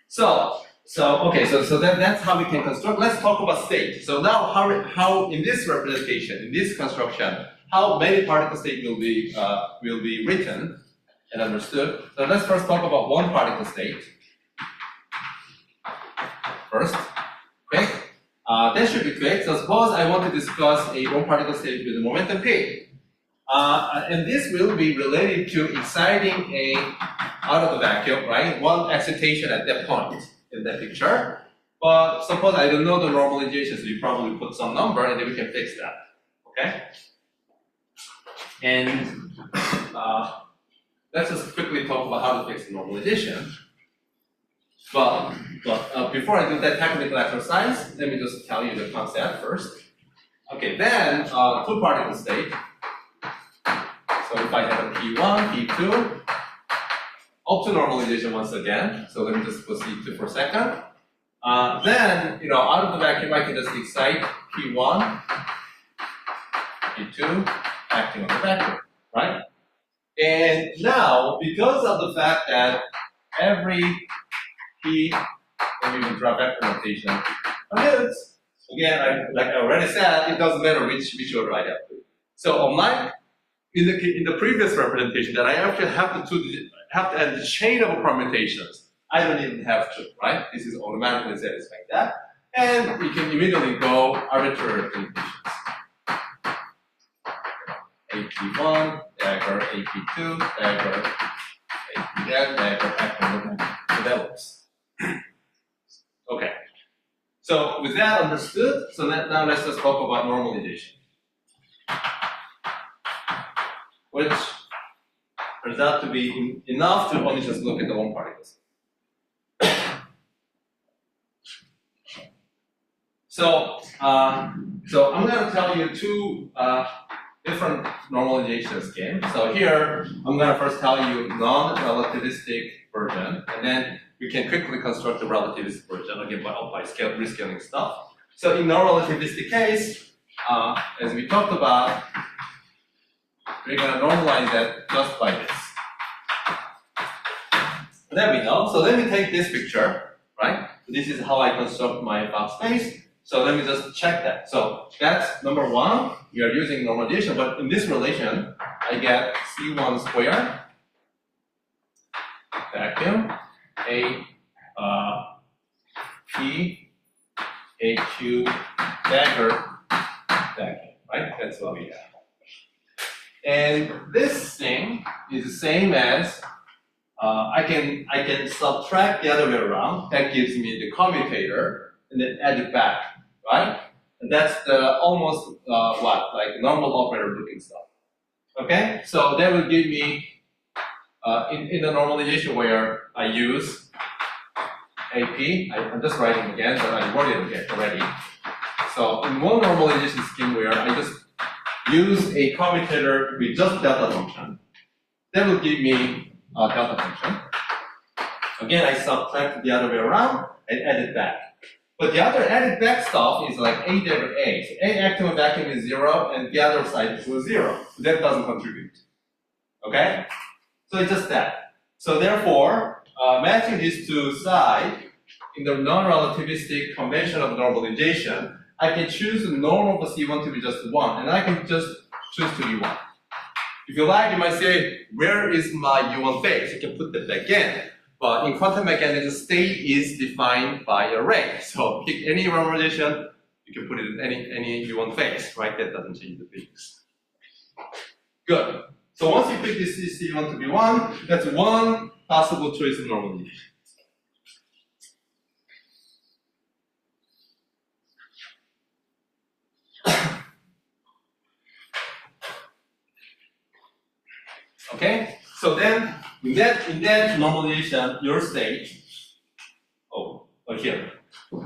So that's how we can construct. Let's talk about state. So now, how in this representation, in this construction, how many particle state will be written and understood. So let's first talk about one particle state. First, okay. That should be quick. So suppose I want to discuss a one particle state with a momentum p. And this will be related to exciting a out of the vacuum, right? One excitation at that point in that picture. But suppose I don't know the normalization, so you probably put some number and then we can fix that. Okay? And let's just quickly talk about how to fix the normalization. But before I do that technical exercise, let me just tell you the concept first. Okay, then two particle state. So if I have a P1, P2, up to normalization once again. So let me just proceed to for a second. Then, out of the vacuum, I can just excite P1, P2, acting on the vacuum. right? And now, because of the fact that every P, let me even draw vector notation, again, like I already said, it doesn't matter which order I have to. So unlike in the previous representation that I actually have to add the chain of permutations, I don't even have to, right? This is automatically satisfying that. And we can immediately go arbitrary representations. AP1, dagger, AP2, dagger, AP dagger, so that works. Okay. So with that understood, so now let's just talk about normalization, which turns out to be enough to only just look at the one particles. So I'm going to tell you two different normalization schemes. So here, I'm going to first tell you non-relativistic version, and then we can quickly construct the relativistic version again by rescaling stuff. So in non-relativistic case, as we talked about, we're going to normalize that just by this. There we go. So let me take this picture, right? So this is how I construct my Fock space. So let me just check that. So that's number one. We are using normalization, but in this relation, I get C1 squared vacuum A P A Q dagger vacuum, right? That's what we have. And this thing is the same as I can subtract the other way around. That gives me the commutator, and then add it back, right? And that's the almost like normal operator looking stuff. Okay, so that will give me in the normalization where I use AP. I'm just writing again, but I wrote it already. So in one normalization scheme where I just use a commutator with just delta function, that will give me a delta function. Again, I subtract the other way around and add it back. But the other added back stuff is like A dagger A. So A active vacuum is 0, and the other side is 0. So that doesn't contribute. Okay? So it's just that. So therefore, matching these two sides in the non-relativistic convention of normalization, I can choose the norm of the C1 to be just 1, and I can just choose to be 1. If you like, you might say, where is my U1 phase? You can put that back in. But in quantum mechanics, state is defined by a ring. So pick any normalization, you can put it in any U1 phase, right? That doesn't change the physics. Good. So once you pick this C1 to be 1, that's one possible choice of normalization. Okay? So then, in that normalization, your state, here,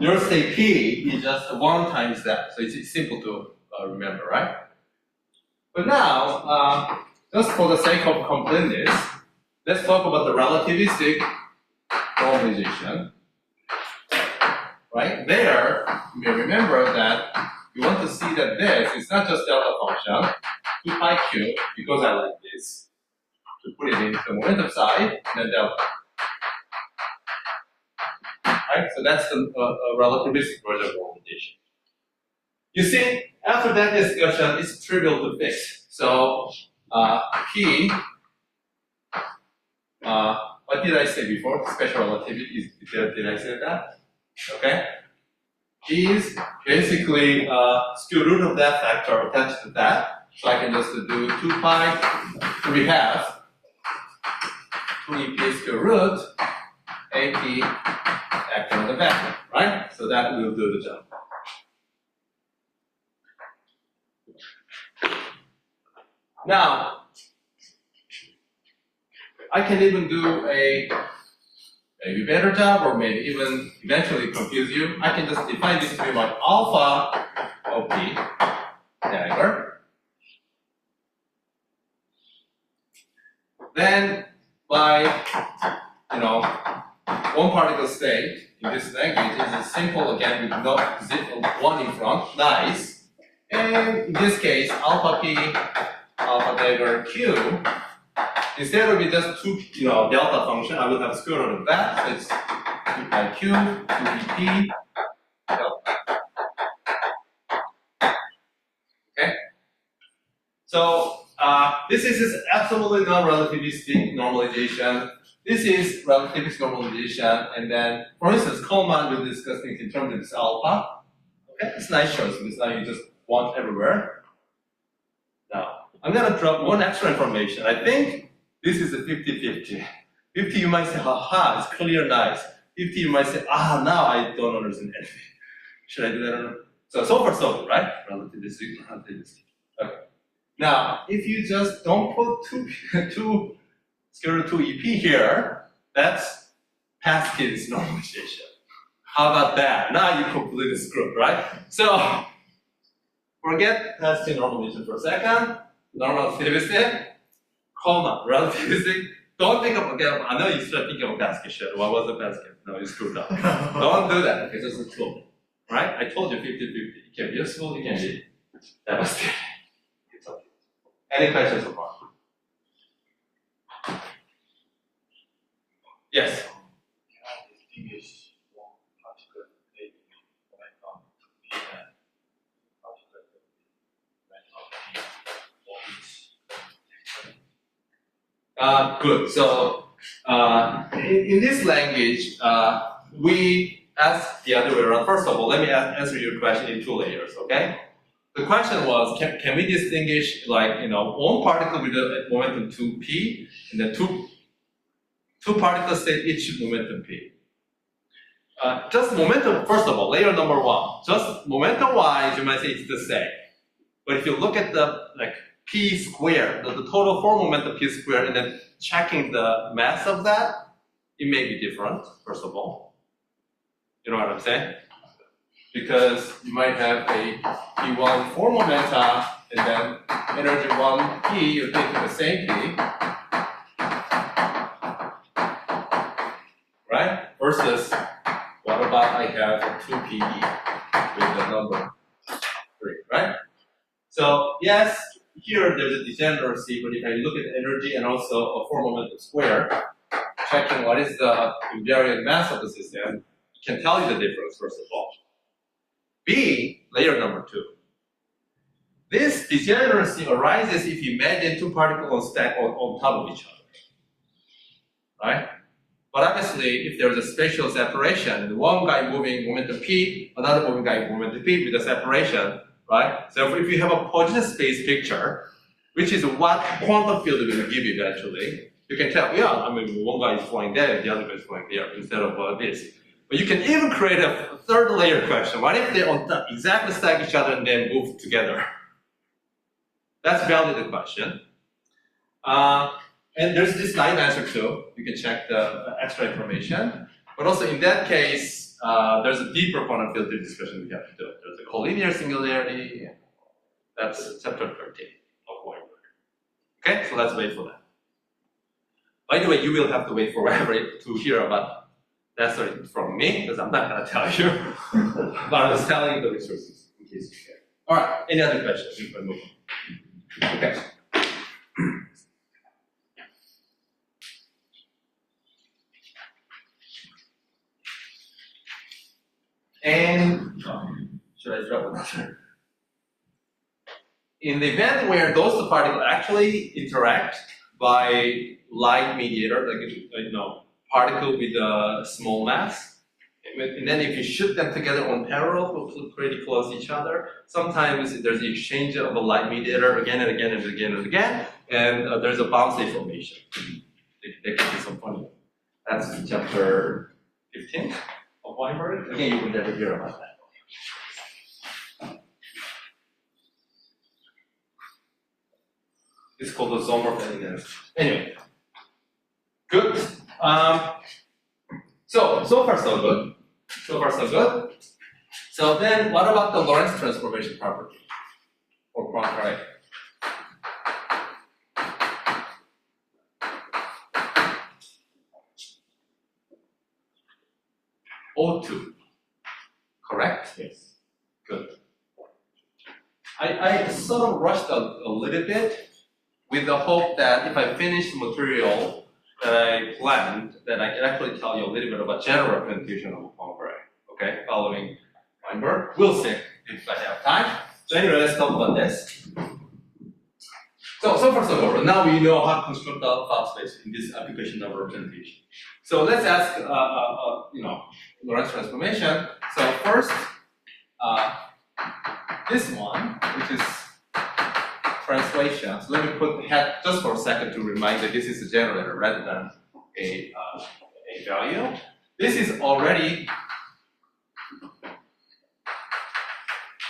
your state P is just 1 times that. So it's simple to remember, right? But now, just for the sake of completeness, let's talk about the relativistic normalization. Right? There, you may remember that you want to see that this is not just delta function, 2 pi q, because I like this, to put it in the momentum side, and then delta. Right? So that's the relativistic version of normalization. You see, after that discussion, it's trivial to fix. So, P, what did I say before? Special relativity, did I say that? Okay? Is basically square root of that factor attached to that. So I can just do 2 pi 3 half 2 square root AP factor of the vector, right? So that will do the job. Now, I can even do a maybe better job, or maybe even eventually confuse you. I can just define this to be like alpha OP dagger. Then by, one particle state in this language is simple again with no 1 in front, nice. And in this case, alpha P alpha dagger Q, instead of just two, delta function, I would have square root of that. So it's 2 pi Q, 2 EP, delta. Okay? So this is absolutely non-relativistic normalization. This is relativistic normalization, and then, for instance, Coleman will discuss things in terms of this alpha. Okay, it's nice choice because now you just want everywhere. Now, I'm gonna drop one extra information. I think this is a 50-50. 50 you might say, haha, it's clear, nice. 50 you might say, now I don't understand anything. Should I do that or not? So far so good, right? Relativistic. Okay. Now, if you just don't put two square root 2 EP here, that's Pascal's normalization. How about that? Now you completely screwed, right? So, forget Pascal normalization for a second. Normalization, comma, relativistic. Don't think of, again, I know you start thinking of Pascal shit. What was the Pascal? No, you screwed up. Don't do that. Okay, just a tool. Right? I told you 50-50. It can be useful, it can be devastating. It's okay. Any questions so far? Yes. Can I distinguish one particular state momentum B and particular momentum B for each? Good. So in this language, we ask the other way around. First of all, let me answer your question in 2 layers. Okay. The question was, can we distinguish one particle with a momentum 2p and then two particles state each momentum p. Just momentum, first of all, layer number 1. Just momentum wise, you might say it's the same. But if you look at the p squared, the total for momentum p squared, and then checking the mass of that, it may be different, first of all. You know what I'm saying? Because you might have a p1 for momenta, and then energy 1p, you're taking the same p. Right? Versus, what about I have a 2PE with the number 3, right? So, yes, here there's a degeneracy, but if I look at energy and also a 4 momentum square, checking what is the invariant mass of the system, it can tell you the difference, first of all. B, layer number 2. This degeneracy arises if you imagine 2 particles on stack on top of each other. Right? But obviously, if there's a spatial separation, one guy moving momentum p, another moving guy momentum p with a separation, right? So if you have a position space picture, which is what quantum field will give you eventually, you can tell, one guy is flying there, the other guy is flying there, instead of this. But you can even create a third layer question. What if they on top exactly stack each other and then move together? That's valid question. And there's this nice answer too. You can check the extra information. But also in that case, there's a deeper quantum field theory discussion we have to do. There's a collinear singularity. That's chapter 13 of Weinberg. Okay, so let's wait for that. By the way, you will have to wait forever to hear about that story from me, because I'm not going to tell you. But I was telling you the resources in case you care. All right, any other questions? We can move on. Okay. And should I drop another? In the event where those two particles actually interact by light mediator, particle with a small mass, and then if you shoot them together on parallel, will pretty close to each other. Sometimes there's the exchange of a light mediator again and again and again and again, and there's a bouncy formation. There can be some funny. That's chapter 15. Of Weinberg. Again, you will never hear about that. It's called the zone of elegance. Anyway, good. So far so good. So far so good. So then, what about the Lorentz transformation property or Poincaré? O2, correct? Yes. Good. I sort of rushed a little bit with the hope that if I finish the material that I planned, then I can actually tell you a little bit about general representation of Poincaré. Okay, following Weinberg. We'll see if I have time. So anyway, let's talk about this. So first of all, now we know how to construct the Fock space in this application of representation. So let's ask, Lorentz transformation. So first, this one, which is translation. So let me put the head just for a second to remind that this is a generator rather than a value. This is already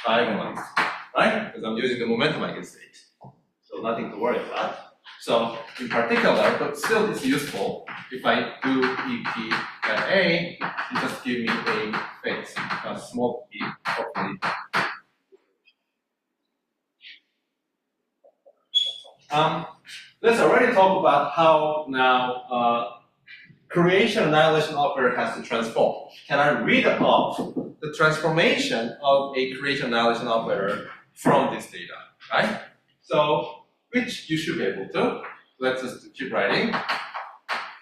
diagonalized, right? Because I'm using the momentum eigenstate. So nothing to worry about. So in particular, but still it's useful, if I do EP at A, you just give me a phase, a small p, hopefully. Let's already talk about how now creation annihilation operator has to transform. Can I read off the transformation of a creation annihilation operator from this data, right? So, which you should be able to. Let's just keep writing.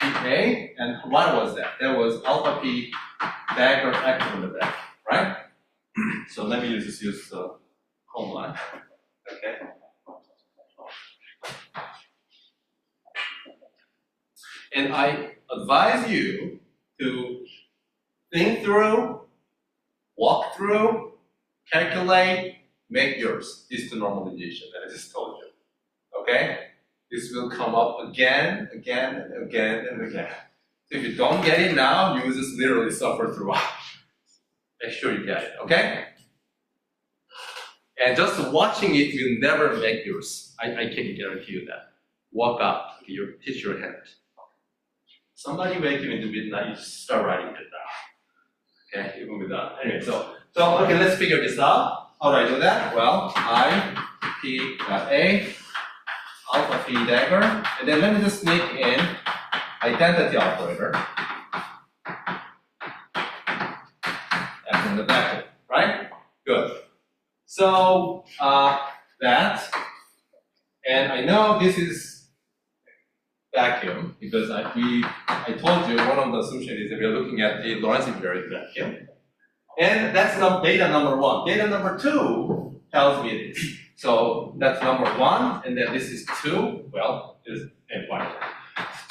PA, and what was that? That was alpha P dagger acting in the back, right? So let me just use Coleman. Okay. And I advise you to think through, walk through, calculate, make yours. This is the normalization that I just told you. Okay? This will come up again, again, and again, and again. So if you don't get it now, you will just literally suffer throughout. Make sure you get it, okay? And just watching it will never make yours. I can guarantee you that. Walk up, teach your hand. Somebody wake you into midnight, you start writing it down. Okay, even without. Anyway, so okay, let's figure this out. How do I do that? Well, I, P, A, alpha P dagger, and then let me just sneak in identity operator. F in the vacuum, right? Good. So that, and I know this is vacuum because I told you one of the assumptions is that we are looking at the Lorentz invariant vacuum. And that's data number one. Data number two tells me this. So that's number one, and then this is two. Well, is one.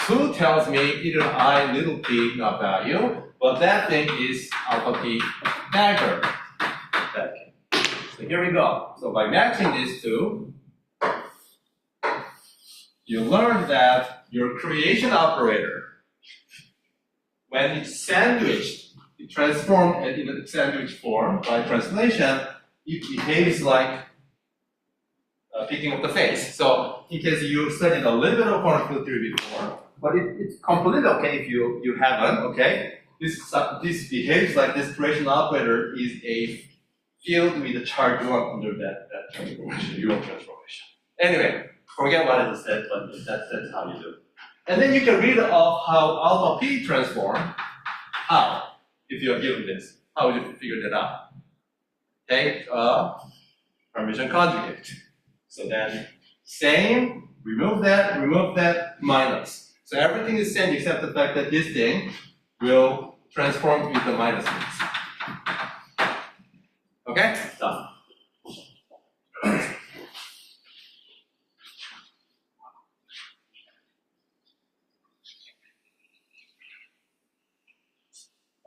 Two tells me either I little p not value, but that thing is alpha p dagger vacuum. So here we go. So by matching these two, you learn that your creation operator, when it's sandwiched, it transformed it in a sandwich form by translation, it behaves like picking up the face. So in case you studied a little bit of quantum field theory before, but it's completely okay if you haven't, okay? This behaves like this creation operator is a field with a charge Yuan under that transformation, Yuan transformation. Anyway, forget what I just said, but that's how you do it. And then you can read off how alpha p transform. How? If you are given this, how would you figure that out? Take a permission conjugate. So then, same, remove that, minus. So everything is same except the fact that this thing will transform with the minus things. Okay? Done.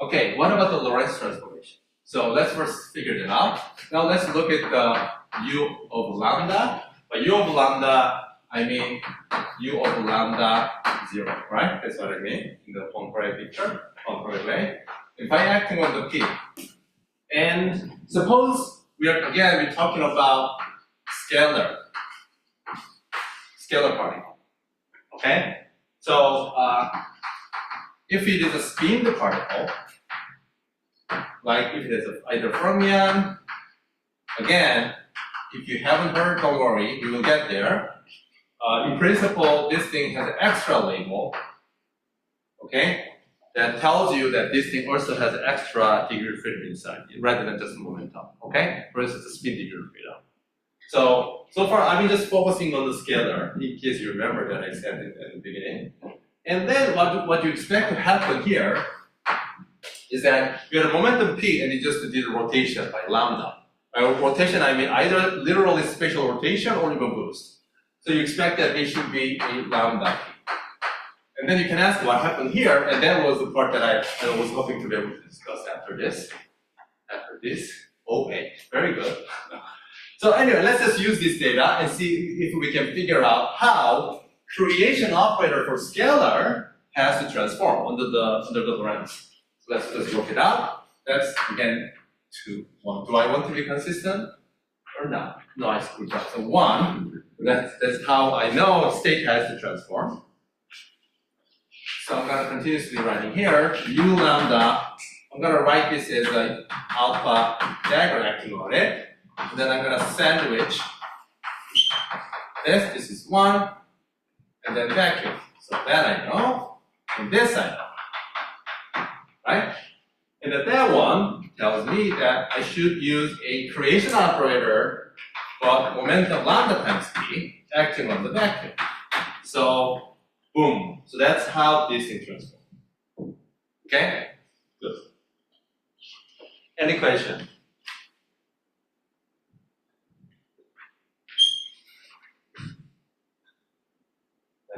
Okay, what about the Lorentz transformation? So let's first figure that out. Now let's look at the U of lambda. By U of lambda, I mean U of lambda 0, right? That's what I mean in the Poincaré picture, Poincaré way. If I'm acting on the P, and suppose we're talking about scalar particle. Okay? So if it is a spin particle, like if it is either fermion, again, if you haven't heard, don't worry, we will get there. In principle, this thing has an extra label, okay, that tells you that this thing also has an extra degree of freedom inside it, rather than just momentum, okay? For instance, the spin degree of freedom. So far I've been just focusing on the scalar, in case you remember that I said it at the beginning. And then what you expect to happen here is that you had a momentum p and you just did a rotation by lambda. By rotation I mean either literally spatial rotation or even boost. So you expect that it should be a lambda p. And then you can ask what happened here, and that was the part that I was hoping to be able to discuss after this. OA, very good. So anyway, let's just use this data and see if we can figure out how creation operator for scalar has to transform under the Lorentz. So let's just work it out. That's again 2, 1. Do I want to be consistent or not? No, I screwed up. So 1. That's how I know state has to transform. So I'm going to continuously writing here u lambda. I'm going to write this as an alpha dagger acting on it. And then I'm going to sandwich this. This is 1. And then vacuum. So that I know. And this I know. Right? And that one tells me that I should use a creation operator but momentum lambda times p acting on the vacuum. So boom. So that's how this thing transforms. Okay? Good. Any question?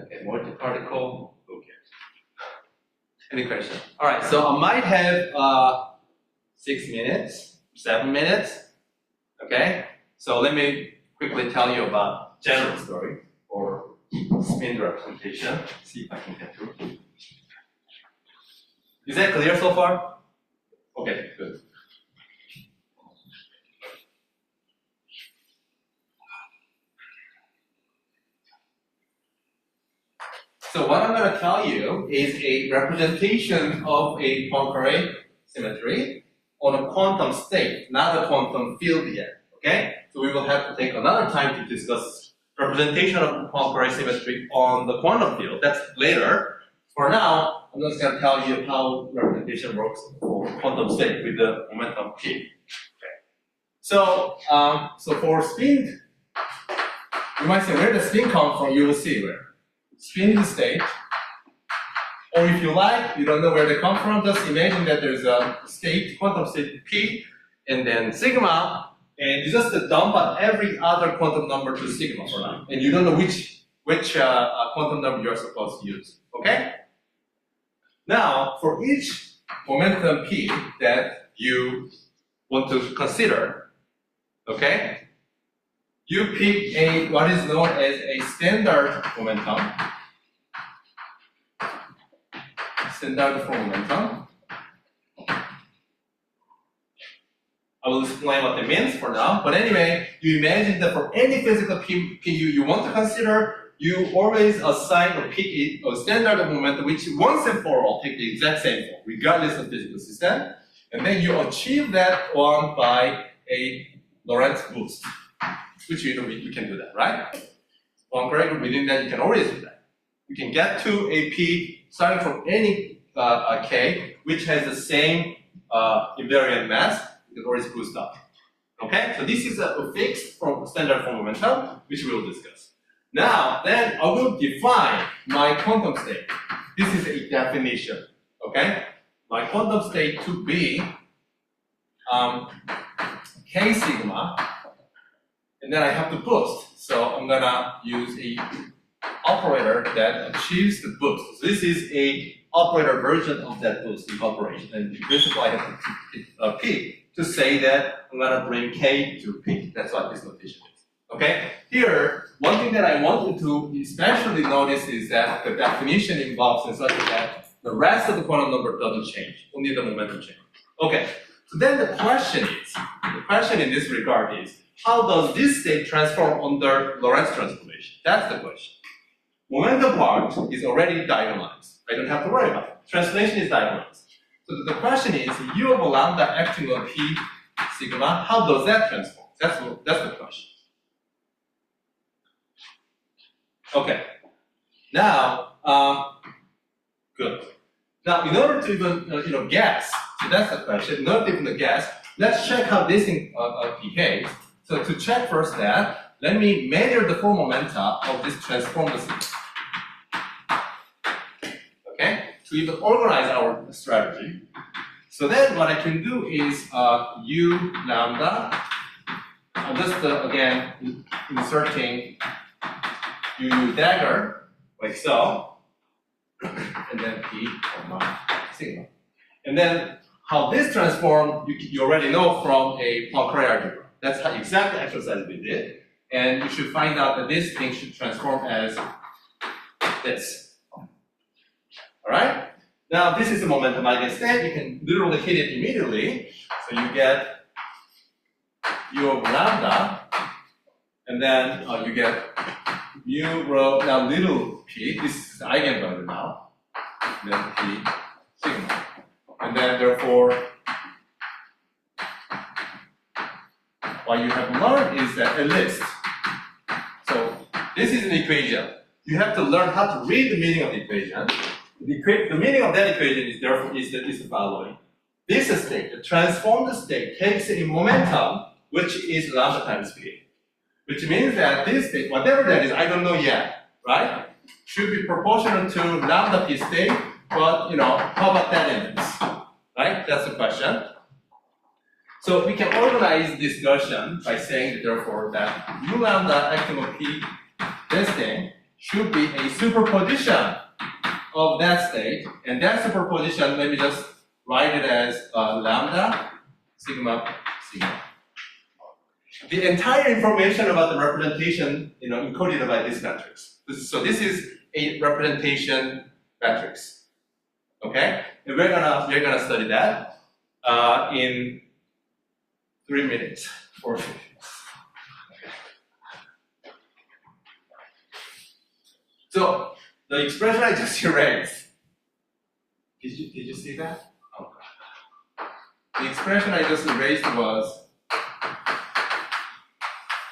Okay, multi-particle, okay. Any question? All right, so I might have 6 minutes, 7 minutes, okay? So let me quickly tell you about general story or spin representation. See if I can get through. Is that clear so far? Okay, good. So what I'm going to tell you is a representation of a Poincaré symmetry on a quantum state, not a quantum field yet, okay? So we will have to take another time to discuss representation of Poincaré symmetry on the quantum field. That's later. For now, I'm just going to tell you how representation works for quantum state with the momentum p. Okay. So for spin, you might say, where does spin come from? You will see where. Spin is state, or if you like, you don't know where they come from, just imagine that there's a state, quantum state P, and then sigma, and you just dump out every other quantum number to sigma for now, and you don't know which quantum number you're supposed to use, okay? Now, for each momentum P that you want to consider, okay, you pick what is known as a standard momentum. Standard for momentum. I will explain what that means for now. But anyway, you imagine that for any physical P you want to consider, you always assign or pick a standard of momentum which once and for all take the exact same form, regardless of physical system. And then you achieve that one by a Lorentz boost. Which we can do that, right? Poincaré, within that you can always do that. You can get to a P starting from any K which has the same invariant mass. You can always boost up. Okay, so this is a fixed standard form momentum which we will discuss. Now, then I will define my quantum state. This is a definition. Okay, my quantum state to be K sigma. And then I have to boost. So I'm gonna use a operator that achieves the boost. So this is a operator version of that boost operation. And in principle, I have to pick a P to say that I'm gonna bring K to P. That's what this notation is. Okay? Here, one thing that I want you to especially notice is that the definition involves in such that the rest of the quantum number doesn't change. Only the momentum changes. Okay. So then the question in this regard is, how does this state transform under Lorentz transformation? That's the question. Momentum part is already diagonalized. I don't have to worry about it. Translation is diagonalized. So the question is, U of lambda acting on P sigma, how does that transform? That's the question. Okay. Now, good. Now, in order to even guess, so that's the question. In order to even guess, let's check how this thing behaves. So to check first that, let me measure the full momenta of this transformed system. Okay, to even organize our strategy. So then what I can do is u lambda. I'm just again inserting u dagger like so, and then p sigma. And then how this transform you already know from a Poincaré algebra. That's how exact exercise we did, and you should find out that this thing should transform as this. All right. Now this is the momentum eigenstate. You can literally hit it immediately. So you get u of lambda, and then you get mu rho, now little p, this is the eigenvalue now, and then p sigma. And then therefore, what you have learned is that at least, so this is an equation. You have to learn how to read the meaning of the equation. The meaning of that equation is therefore is the following. This state, the transformed state, takes a momentum which is lambda times p. Which means that this state, whatever that is, I don't know yet, right? Should be proportional to lambda p state, but how about that index? Right? That's the question. So we can organize discussion by saying therefore that u lambda acting on p, this thing, should be a superposition of that state, and that superposition, let me just write it as lambda sigma sigma. The entire information about the representation, encoded by this matrix. So this is a representation matrix. Okay, and we're gonna study that in 3 minutes, 4 minutes. Okay. So the expression I just erased. Did you see that? Oh. The expression I just erased was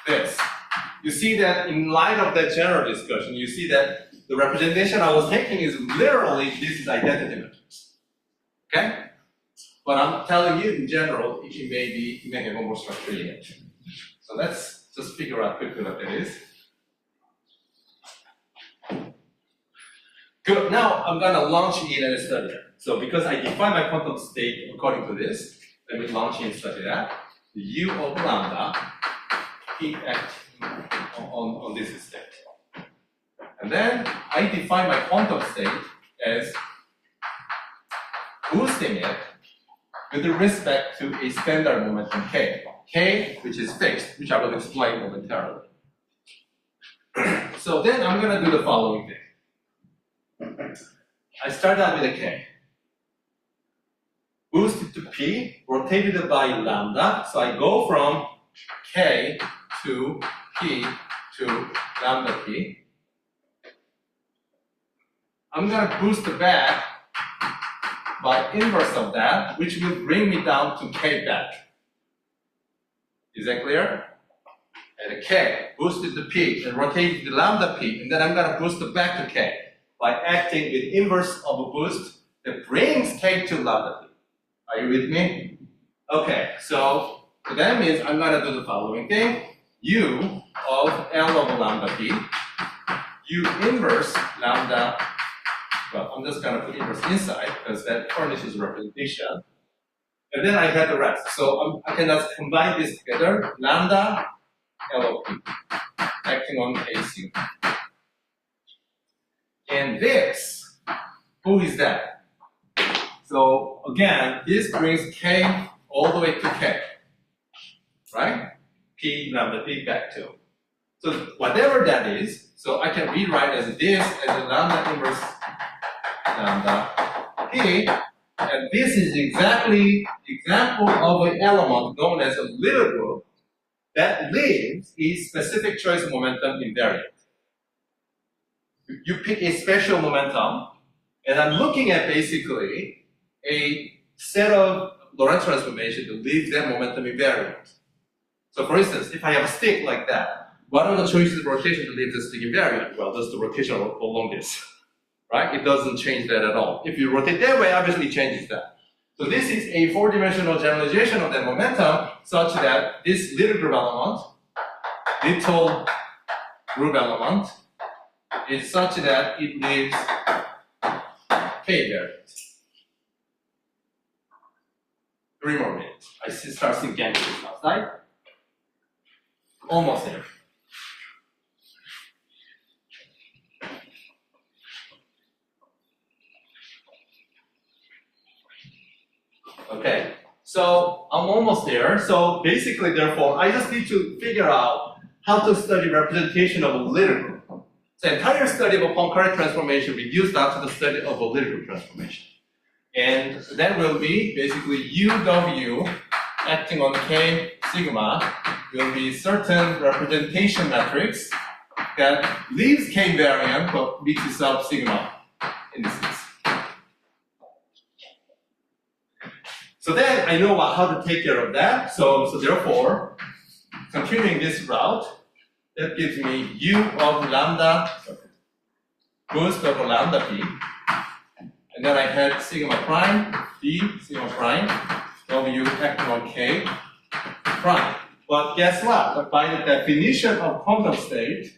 this. You see that in light of that general discussion, you see that the representation I was taking is literally this is identity matrix. Okay? But I'm telling you in general, it may have more structure in it. So let's just figure out quickly what that is. Good. Now I'm gonna launch in and study that. So because I define my quantum state according to this, let me launch in and study that. The u of lambda p acting on this state. And then I define my quantum state as boosting it with respect to a standard momentum k, which is fixed, which I will explain momentarily. So then I'm gonna do the following thing. I start out with a k. Boosted to p, rotated by lambda. So I go from k to p to lambda p. I'm going to boost back by inverse of that, which will bring me down to k back. Is that clear? And a k, boosted to p, and rotated to lambda p, and then I'm going to boost it back to k by acting with inverse of a boost that brings k to lambda p. Are you with me? Okay, so that means I'm going to do the following thing. U of L of lambda p, U inverse lambda, well, I'm just going to put inverse inside because that furnishes representation. And then I have the rest. So I can just combine this together, lambda L of p, acting on k sigma. And this, who is that? So again, this brings k all the way to k, right? P lambda p back to. So whatever that is, so I can rewrite as this as a lambda inverse lambda p, and this is exactly the example of an element known as a little group that leaves a specific choice momentum invariant. You pick a special momentum, and I'm looking at basically a set of Lorentz transformation to leave that momentum invariant. So for instance, if I have a stick like that, what are the choices of rotation to leave the stick invariant? Well, just the rotation along this, right? It doesn't change that at all. If you rotate that way, obviously it changes that. So this is a four-dimensional generalization of that momentum such that this little group element little group element is such that it leaves K variance. 3 more minutes. I start seeing ganglions outside. Almost there. Okay, so I'm almost there. So basically, therefore, I just need to figure out how to study representation of a little group. The entire study of a Poincaré transformation reduced down to the study of a little group transformation. And that will be basically UW acting on K sigma will be certain representation matrix that leaves K variant but mixes up sigma indices. So then I know how to take care of that. So therefore, continuing this route, that gives me U of lambda boost over lambda p. And then I had sigma prime, d sigma prime, W acting on K prime. But guess what? By the definition of quantum state,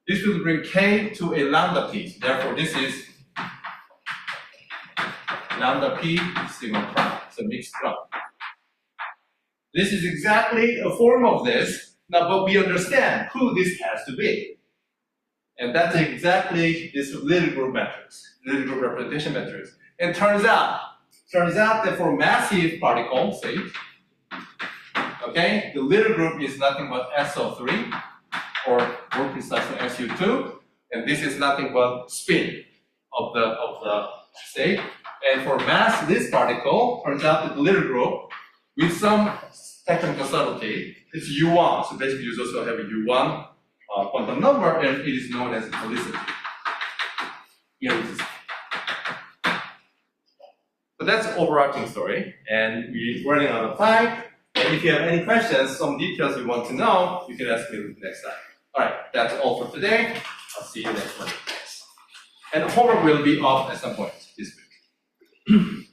this will bring K to a lambda p. Therefore, this is lambda p sigma prime. So mixed prime. This is exactly a form of this. Now, but we understand who this has to be. And that's exactly this little group matrix, little group representation matrix. And turns out that for massive particle state, okay, the little group is nothing but SO3, or more precisely SU2, and this is nothing but spin of the state. And for mass this particle, turns out that the little group with some technical subtlety, it's U1. So basically you also have a U1 quantum number, and it is known as helicity. Here it is. So that's the overarching story, and we're running out of time. And if you have any questions, some details you want to know, you can ask me next time. All right, that's all for today. I'll see you next Monday. And homework will be off at some point this week.